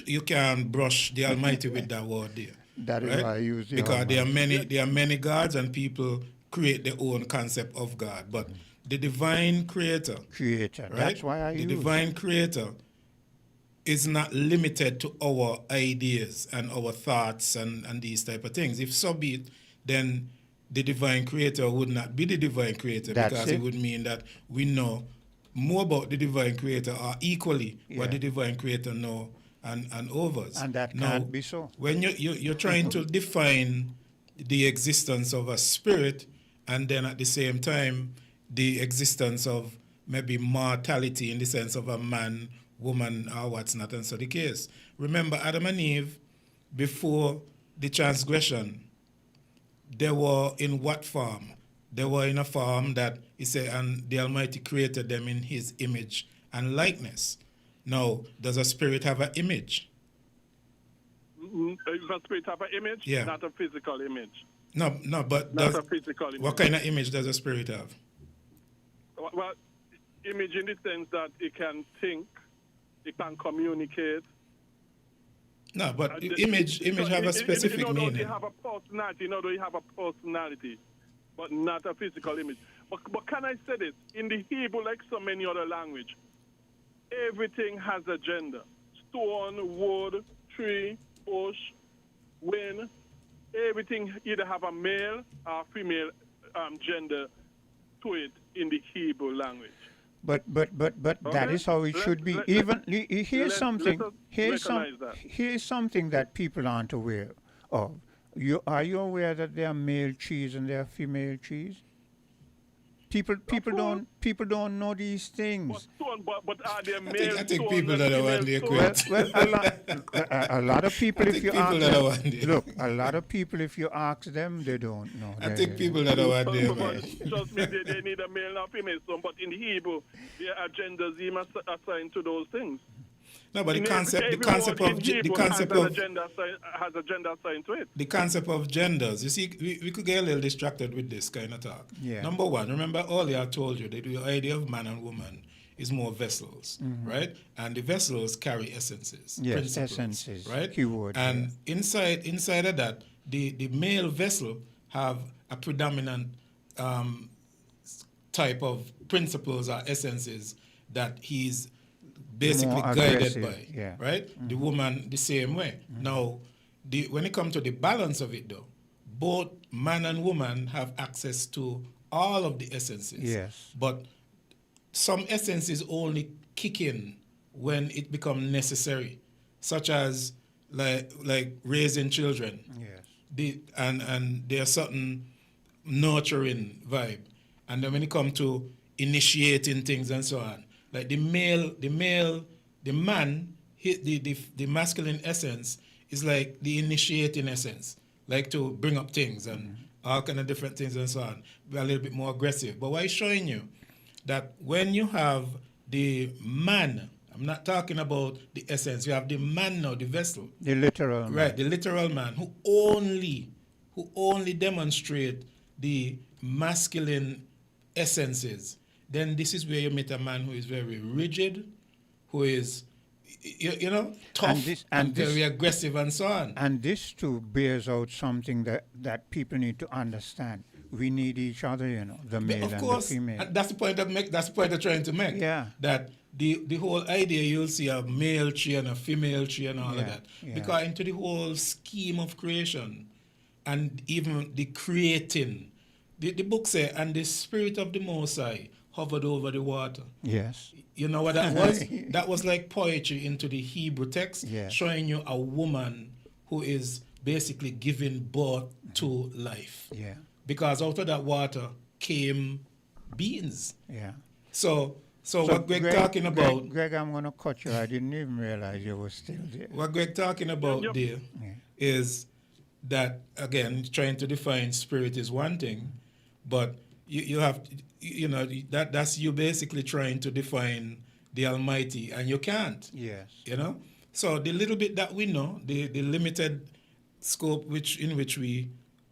you can't brush the Almighty with that word there. That is why I use the Because there Almighty. are many gods and people create their own concept of God. But the divine creator. Right? That's why I use the divine creator is not limited to our ideas and our thoughts and these type of things. If so be it, then the divine creator would not be the divine creator, because it would mean that we know more about the divine creator or equally what the divine creator know and overs. And that now, can't be so. When you're trying to define the existence of a spirit, and then at the same time the existence of maybe mortality in the sense of a man, woman, or what's not, and so the case. Remember, Adam and Eve, before the transgression, they were in what form? They were in a form that he said, and the Almighty created them in his image and likeness. Now, does a spirit have an image? Does a spirit have an image? Yeah. Not a physical image. No, but Not a physical image. what kind of image does a spirit have? Well, image in the sense that it can think, it can communicate. No, but image have a specific meaning. They have a personality. They have a personality, but not a physical image. But can I say this? In the Hebrew, like so many other language, everything has a gender. Stone, wood, tree, bush, wind, everything either have a male or female gender to it in the Hebrew language. But that is how it should be. Here's something that people aren't aware of. Are you aware that there are male cheese and there are female cheese? People don't know these things. But are there male? I think people that are on the equate. Well, a lot of people, if you ask them, look, a lot of people, if you ask them, they don't know. I think people that are on there, man. Trust me, they need a male and female son, but in Hebrew, there are genders even assigned to those things. No, but the concept of has a gender assigned to it. The concept of genders. You see, we could get a little distracted with this kind of talk. Yeah. Number one, remember earlier I told you that the idea of man and woman is more vessels, right? And the vessels carry essences, yes, principles, essences, right? Keyword. And inside of that, the male vessel have a predominant type of principles or essences that he's basically guided by, right? The woman the same way. Now, when it comes to the balance of it, though, both man and woman have access to all of the essences. Yes. But some essences only kick in when it becomes necessary, such as like raising children. Yes. And there's certain nurturing vibe, and then when it comes to initiating things and so on. Like the man, the masculine essence is like the initiating essence, like to bring up things and all kind of different things and so on. Be a little bit more aggressive. But what it's showing you that when you have the man, I'm not talking about the essence. You have the man now, the vessel, the literal man. Right, the literal man who only demonstrate the masculine essences. Then this is where you meet a man who is very rigid, who is, tough and very aggressive and so on. And this too bears out something that people need to understand. We need each other, the male of course, and the female. And that's the point that's the point I'm trying to make. Yeah. That the whole idea, you'll see a male tree and a female tree and all of that. Yeah. Because into the whole scheme of creation and even the creating, the book says, and the Spirit of the Most High hovered over the water. Yes. You know what that was? That was like poetry into the Hebrew text, yes. showing you a woman who is basically giving birth to life. Yeah. Because out of that water came beings. Yeah. So what Greg talking about... Greg, I'm going to cut you. I didn't even realize you were still there. What Greg talking about there is that, again, trying to define spirit is one thing, but you have... that's you basically trying to define the Almighty, and you can't. Yes. So the little bit that we know, the limited scope in which we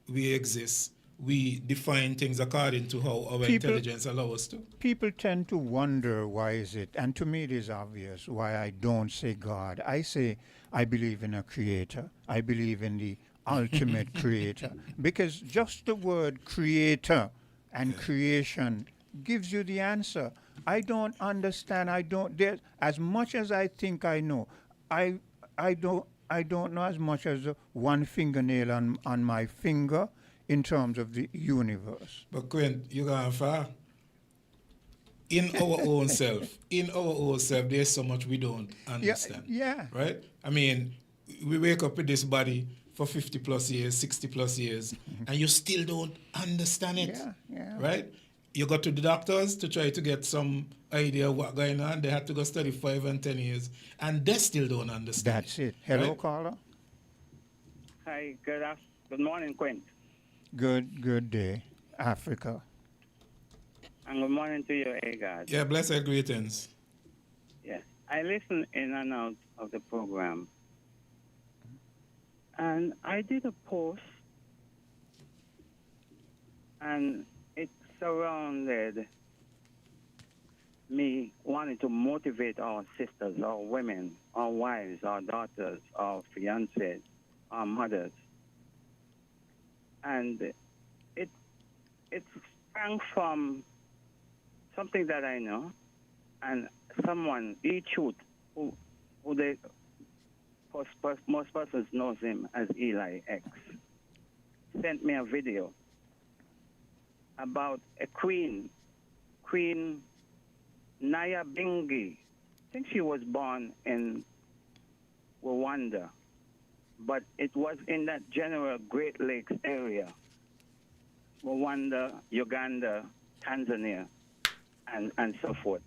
exist, we define things according to how our intelligence allows us to. People tend to wonder why is it, and to me it is obvious why I don't say God. I say I believe in a creator. I believe in the ultimate creator. Because just the word creator and creation gives you the answer. I don't understand. As much as I think I know, I don't know as much as one fingernail on my finger in terms of the universe. But Quint, you're going far. in our own self, there's so much we don't understand. Yeah. Right? I mean, we wake up with this body for 50 plus years, 60 plus years, and you still don't understand it. Yeah. Right? You go to the doctors to try to get some idea of what's going on. They had to go study 5 and 10 years, and they still don't understand. That's it. Hello, right? caller. Hi, good morning, Quint. Good day, Africa. And good morning to you, Agard. Yeah, blessed greetings. Yes, I listen in and out of the program. And I did a post, and it surrounded me wanting to motivate our sisters, our women, our wives, our daughters, our fiancés, our mothers. And it sprang from something that I know, and someone, E-Truth, who they, most persons knows him as Eli X, sent me a video about a Queen Nyabingi. I think she was born in Rwanda, but it was in that general Great Lakes area, Rwanda, Uganda, Tanzania, and so forth.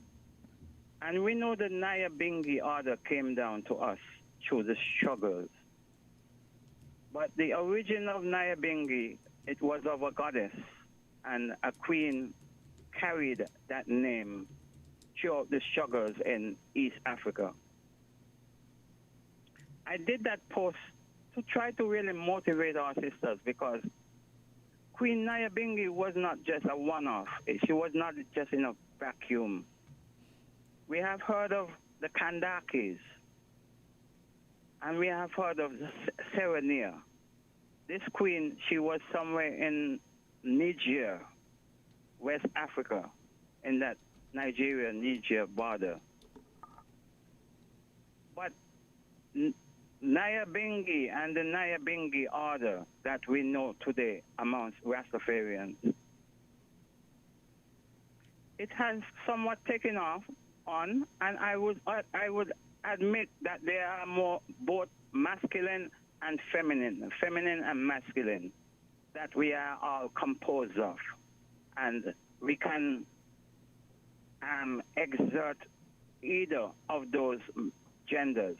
And we know the Nyabingi order came down to us through the struggles. But the origin of Nyabingi, it was of a goddess, and a queen carried that name throughout the struggles in East Africa. I did that post to try to really motivate our sisters, because Queen Nyabingi was not just a one-off. She was not just in a vacuum. We have heard of the Kandakis, and we have heard of Serenia. This queen, she was somewhere in Niger, West Africa, in that Nigeria-Niger border. But Nyabingi and the Nyabingi order that we know today amongst Rastafarians, it has somewhat taken off on, and I would admit that there are more both masculine and feminine and masculine, that we are all composed of, and we can exert either of those genders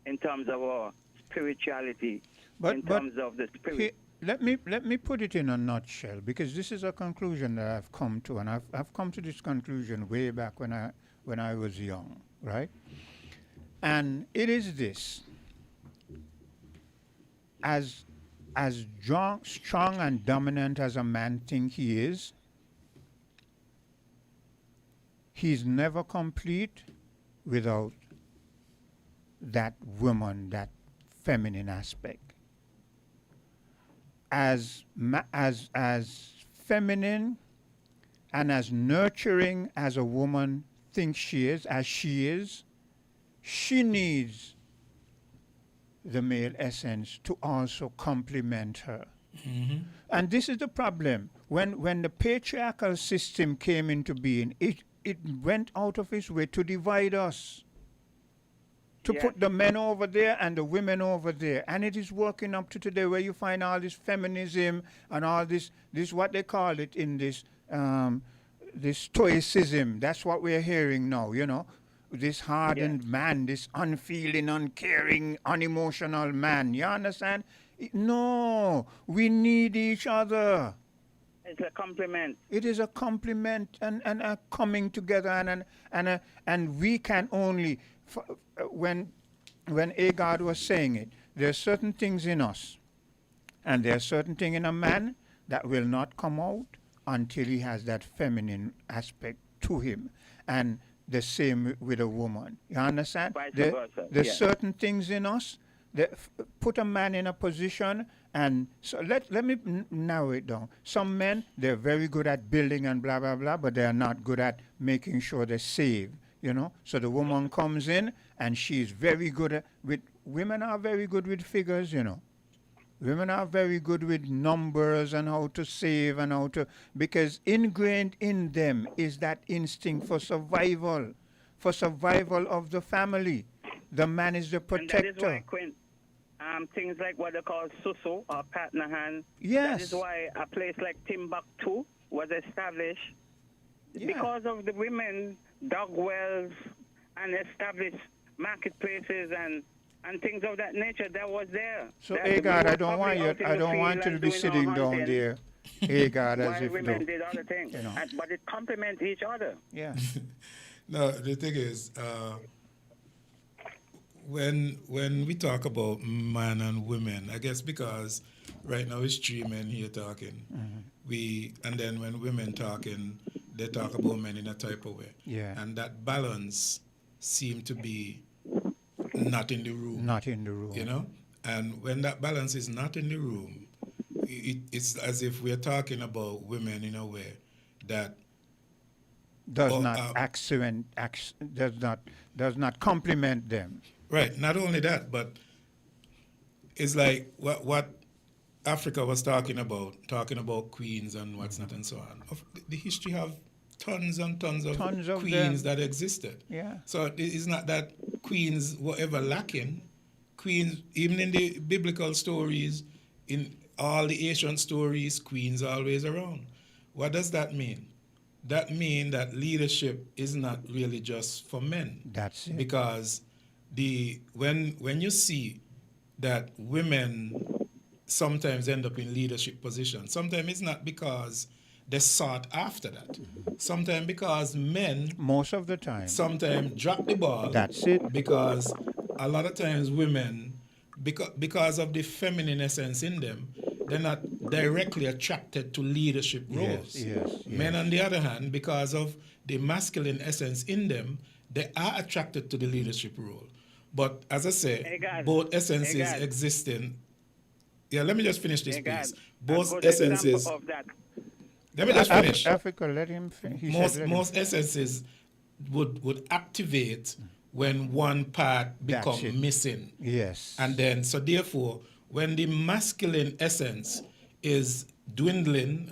in terms of our spirituality, in terms of the spirit. Let me put it in a nutshell, because this is a conclusion that I've come to, and I've come to this conclusion way back when I was young, right? And it is this: as strong and dominant as a man thinks he is, he's never complete without that woman, that feminine aspect. As feminine and as nurturing as a woman thinks she is, as she is, she needs the male essence to also complement her. Mm-hmm. And this is the problem. When the patriarchal system came into being, it went out of its way to divide us, to put the men over there and the women over there. And it is working up to today, where you find all this feminism and all this what they call it in this stoicism. That's what we're hearing now, you know. This hardened man, this unfeeling, uncaring, unemotional man. You understand? No, we need each other. It's a compliment. It is a compliment and a coming together, and we can only, when Agard was saying it, there are certain things in us, and there are certain things in a man that will not come out until he has that feminine aspect to him, and the same with a woman. You understand? Vice versa. There's certain things in us that put a man in a position, and so let me narrow it down. Some men, they're very good at building and blah, blah, blah, but they're not good at making sure they're saved, you know? So the woman comes in, and she's very good with, women are very good with figures, you know. Women are very good with numbers and how to save and how to, because ingrained in them is that instinct for survival of the family. The man is the And that is why, protector. Quinn, things like what they call susu or partner hand. Yes. That is why a place like Timbuktu was established because of the women dug wells and established marketplaces and things of that nature that was there. So, That hey we God, were I don't want probably you. out in I the don't want field you to and be doing our sitting down hunting there. Hey God, as while if women though. did other things. You know. But it complements each other. Yeah. No, the thing is, when we talk about man and women, I guess because right now it's 3 men here talking, and then when women talking, they talk about men in a type of way. Yeah. And that balance seemed to be not in the room. Not in the room. You know? And when that balance is not in the room, it's as if we're talking about women in a way that does not complement them. Right. Not only that, but it's like what Africa was talking about queens and what's not and so on. The history have tons and tons of queens that existed. Yeah. So it's not that queens were ever lacking. Queens, even in the biblical stories, in all the ancient stories, queens are always around. What does that mean? That means that leadership is not really just for men. That's it. Because when you see that women sometimes end up in leadership positions, sometimes it's not because they sought after that. Sometimes because men, most of the time, sometimes drop the ball. That's it. Because a lot of times women, because of the feminine essence in them, they're not directly attracted to leadership roles. Yes. Men, on the other hand, because of the masculine essence in them, they are attracted to the leadership role. But as I say, both essences existing. Yeah, let me just finish this, please. Both essences. Let me just finish. Africa, let him finish. Most essences would activate when one part becomes missing. Yes. And then, so therefore, when the masculine essence is dwindling,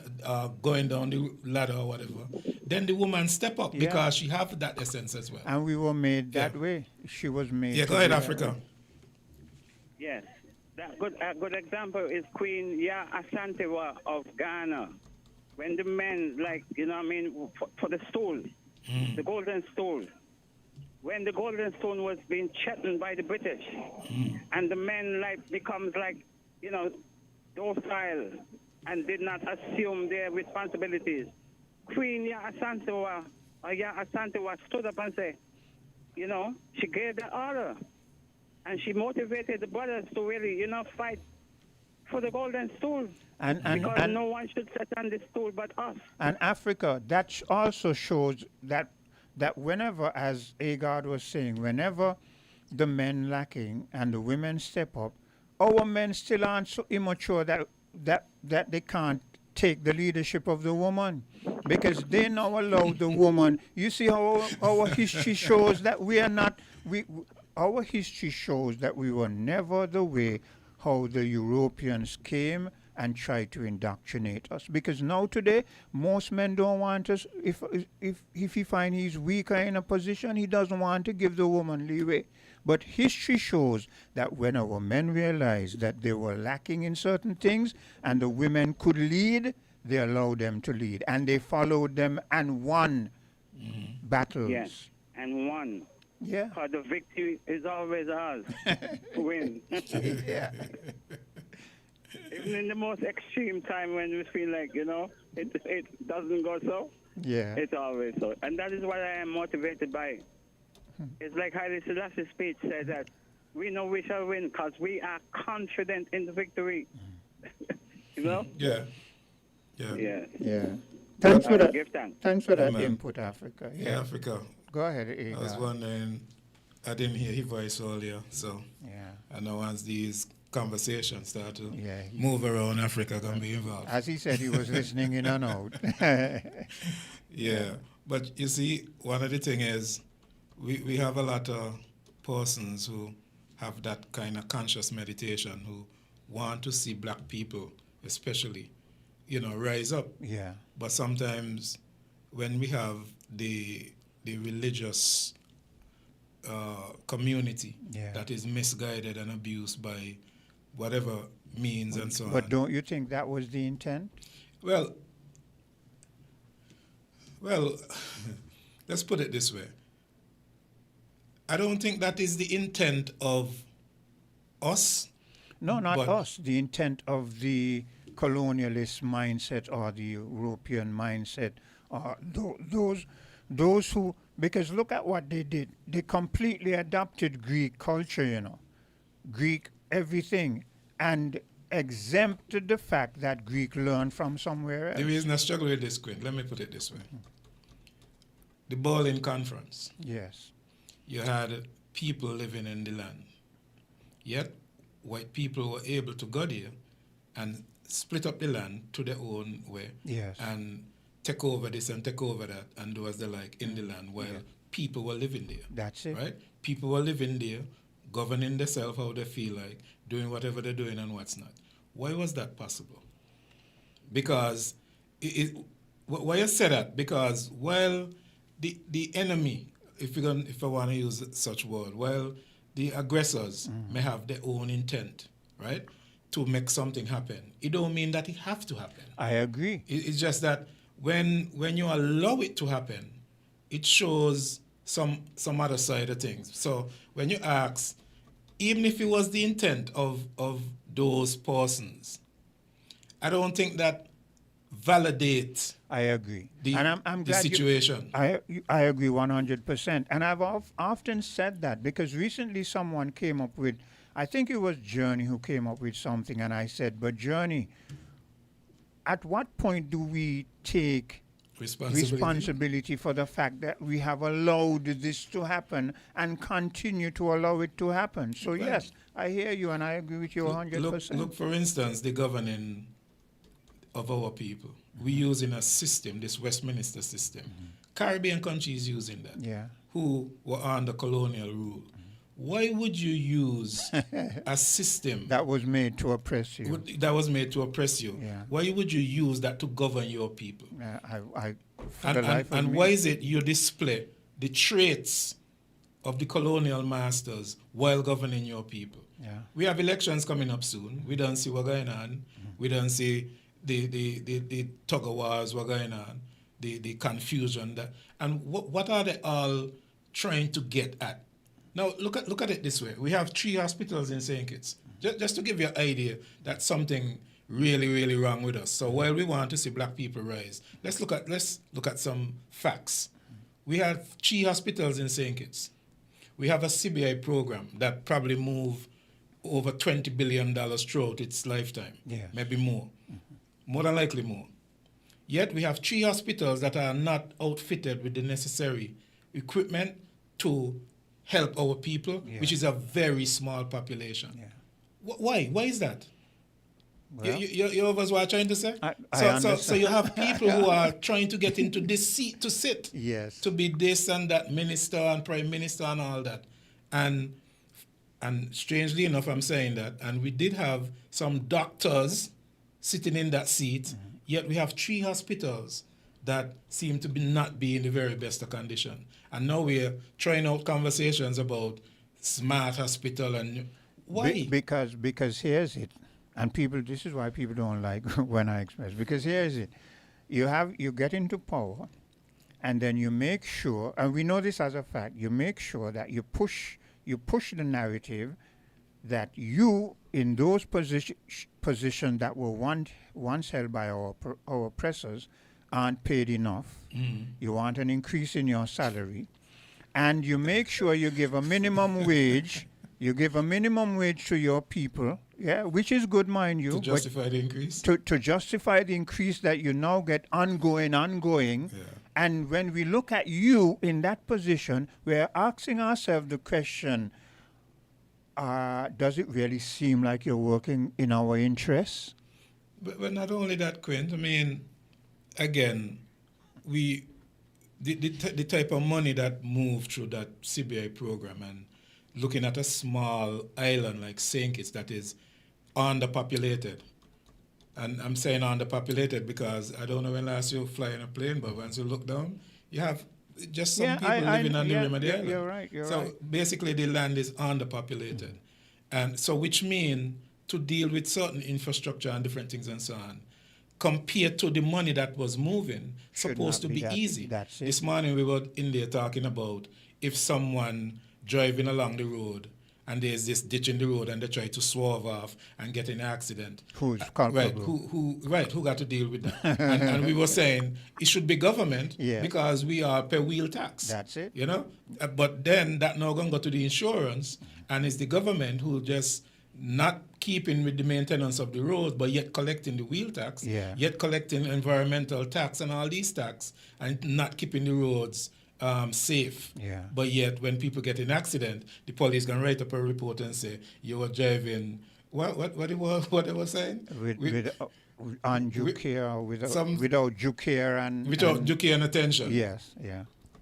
going down the ladder or whatever, then the woman step up because she have that essence as well. And we were made that way. She was made. Yeah, go ahead, Africa. Yes. A good example is Queen Ya Asantewa of Ghana. When the men, for the stool, the golden stool, when the golden stone was being threatened by the British, and the men becomes docile and did not assume their responsibilities. Queen Ya Asantewa stood up and said, she gave the order, and she motivated the brothers to really, fight for the golden stool. Because no one should sit on the stool but us. And Africa, that also shows that whenever, as Agard was saying, whenever the men lacking and the women step up, our men still aren't so immature that they can't take the leadership of the woman, because they now allow the woman. You see how our history shows that we are not. Our history shows that we were never the way how the Europeans came and tried to indoctrinate us. Because now today, most men don't want us. If he find he's weaker in a position, he doesn't want to give the woman leeway. But history shows that when our men realized that they were lacking in certain things and the women could lead, they allowed them to lead. And they followed them and won battles. Yes, and won. Yeah. Because the victory is always ours to win. Yeah. Even in the most extreme time when we feel like, it doesn't go so, it's always so. And that is what I am motivated by. It's like Haile Selassie's speech said that we know we shall win because we are confident in the victory. Yeah. Thanks for that. Give thanks. Thanks for that input, Africa. Yeah, Africa. Go ahead, Agard. I was wondering, I didn't hear his voice earlier, so I know once these conversations start to move around, Africa can be involved. As he said, he was listening in and out. Yeah, but you see, one of the things is we have a lot of persons who have that kind of conscious meditation who want to see black people, especially, rise up. Yeah. But sometimes when we have the religious community that is misguided and abused by whatever means and so on. But don't you think that was the intent? Well, let's put it this way. I don't think that is the intent of us. No, not us. The intent of the colonialist mindset or the European mindset, or those who, because look at what they did. They completely adopted Greek culture, Greek everything, and exempted the fact that Greek learned from somewhere else. The reason I struggle with this, Quinn, let me put it this way. The Berlin Conference. Yes. You had people living in the land. Yet, white people were able to go there and split up the land to their own way. Yes. And take over this and take over that and do as they like in the land while people were living there. That's it. Right? People were living there, governing themselves how they feel like, doing whatever they're doing and what's not. Why was that possible? Because, why you say that? Because while the enemy, if I want to use such word, while the aggressors may have their own intent, right, to make something happen, it don't mean that it have to happen. I agree. It's just that when you allow it to happen, it shows some other side of things. So when you ask, even if it was the intent of those persons, I don't think that validates. I agree. And I'm glad the situation. I agree 100%. And I've often said that because recently someone came up with, I think it was Journey who came up with something, and I said, but Journey, at what point do we take responsibility for the fact that we have allowed this to happen and continue to allow it to happen? So yes, I hear you and I agree with you 100%. Look, for instance, the governing of our people. We're using a system, this Westminster system. Caribbean countries using that, who were under colonial rule. Why would you use a system that was made to oppress you? Yeah. Why would you use that to govern your people? And why is it you display the traits of the colonial masters while governing your people? Yeah. We have elections coming up soon. We don't see what's going on. We don't see the tug of wars what's going on, the confusion. And what are they all trying to get at? Now, look at it this way. We have 3 hospitals in St. Kitts. Just to give you an idea that something really, really wrong with us. So while we want to see black people rise, let's look at some facts. We have 3 hospitals in St. Kitts. We have a CBI program that probably moved over $20 billion throughout its lifetime. Yes. Maybe more. More than likely more. Yet we have 3 hospitals that are not outfitted with the necessary equipment to help our people, which is a very small population. Yeah. Why? Why is that? Well, you know what I'm trying to say? So you have people who are trying to get into this seat to sit. Yes. To be this and that minister and prime minister and all that. And strangely enough, I'm saying that, and we did have some doctors sitting in that seat, yet we have 3 hospitals that seem to not be in the very best of condition. And now we're trying out conversations about smart hospital and why? Because here's it, and people. This is why people don't like when I express. Because here's it, you get into power, and then you make sure, and we know this as a fact. You make sure that you push the narrative that you in those positions that were once held by our oppressors aren't paid enough. You want an increase in your salary, and you make sure you give a minimum wage. You give a minimum wage to your people, which is good, mind you. To justify the increase? To justify the increase that you now get ongoing. Yeah. And when we look at you in that position, we're asking ourselves the question, does it really seem like you're working in our interests? But not only that, Quint, I mean, again, the type of money that moved through that CBI program and looking at a small island like St. Kitts that is underpopulated. And I'm saying underpopulated because I don't know when last you fly in a plane, but once you look down, you have just some people living on the rim of the island. You're right. So basically the land is underpopulated. And so which means to deal with certain infrastructure and different things and so on, compared to the money that was moving, supposed to be easy. This morning we were in there talking about if someone driving along the road and there's this ditch in the road and they try to swerve off and get in an accident. Who's culpable? Who got to deal with that? and we were saying it should be government because we are per wheel tax. That's it. You know? But then that now going to go to the insurance and it's the government who just not keeping with the maintenance of the road, but yet collecting the wheel tax, yet collecting environmental tax and all these tax, and not keeping the roads safe. But yet, when people get in accident, the police can write up a report and say you were driving. What they were saying? Undue care, without due care and without due care and attention. Yes.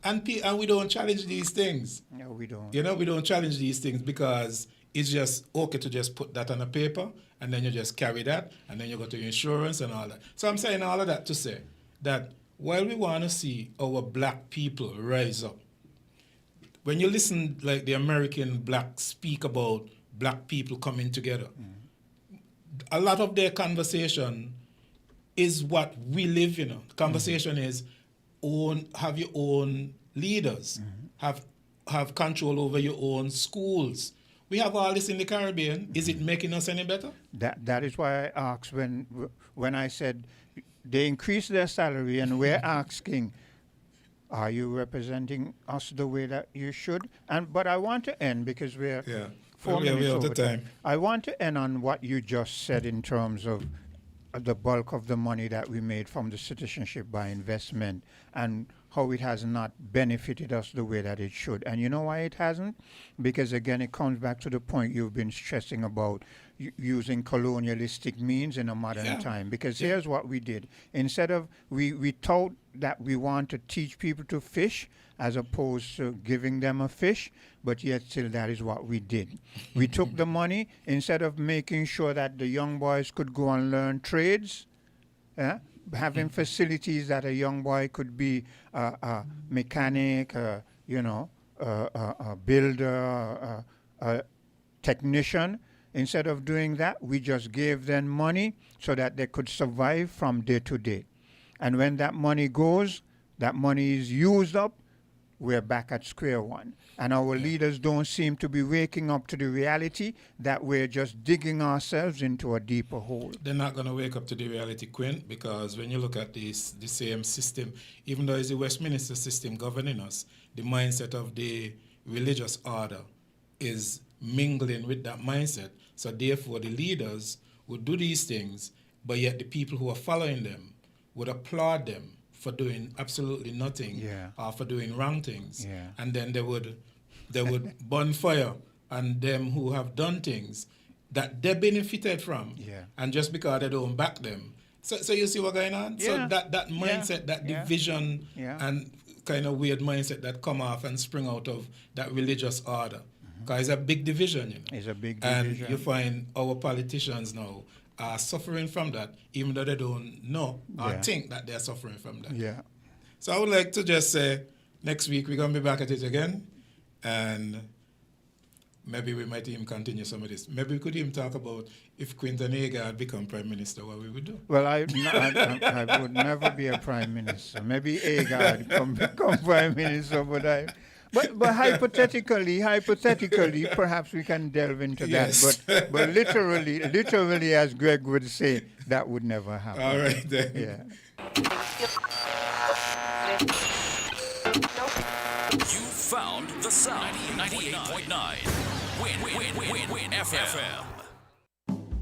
And we don't challenge these things. No, we don't. You know, we don't challenge these things because it's just okay to just put that on a paper and then you just carry that and then you go to your insurance and all that. So I'm saying all of that to say that while we want to see our black people rise up, when you listen like the American blacks speak about black people coming together, a lot of their conversation is what we live, you know. The conversation is have your own leaders, have control over your own schools. We have all this in the Caribbean. Is it making us any better? That is why I asked when I said they increased their salary and we're asking, are you representing us the way that you should? But I want to end because we're 4 minutes over time. I want to end on what you just said in terms of the bulk of the money that we made from the citizenship by investment and how it has not benefited us the way that it should. And you know why it hasn't? Because again, it comes back to the point you've been stressing about using colonialistic means in a modern time. Because here's what we did. Instead of, we thought that we want to teach people to fish as opposed to giving them a fish, but yet still that is what we did. We took the money, instead of making sure that the young boys could go and learn trades, having facilities that a young boy could be a mechanic, a builder, a technician. Instead of doing that, we just gave them money so that they could survive from day to day. And when that money goes, that money is used up, we're back at square one. And our leaders don't seem to be waking up to the reality that we're just digging ourselves into a deeper hole. They're not going to wake up to the reality, Quint, because when you look at the same system, even though it's the Westminster system governing us, the mindset of the religious order is mingling with that mindset. So therefore, the leaders would do these things, but yet the people who are following them would applaud them for doing absolutely nothing or for doing wrong things. And then they would burn fire on them who have done things that they benefited from. And just because they don't back them. So you see what's going on? So that mindset, that division and kind of weird mindset that come off and spring out of that religious order. Because it's a big division, you know. It's a big division. And you find our politicians now are suffering from that, even though they don't know or think that they're suffering from that. So I would like to just say, next week we're going to be back at it again, and maybe we might even continue some of this. Maybe we could even talk about if Quinton Haga had become Prime Minister, what we would do. Well, I would never be a Prime Minister. Maybe Haga had become Prime Minister, but hypothetically, perhaps we can delve into that. But literally, as Greg would say, that would never happen. All right, then. You found the sound. 98.9. Win FM.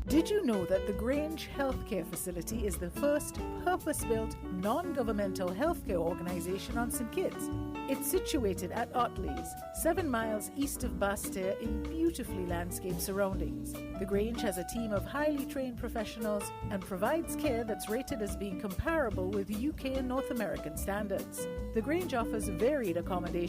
Did you know that the Grange Healthcare Facility is the first purpose-built, non-governmental healthcare organization on St. Kitts? It's situated at Otley's, 7 miles east of Basseterre in beautifully landscaped surroundings. The Grange has a team of highly trained professionals and provides care that's rated as being comparable with UK and North American standards. The Grange offers varied accommodation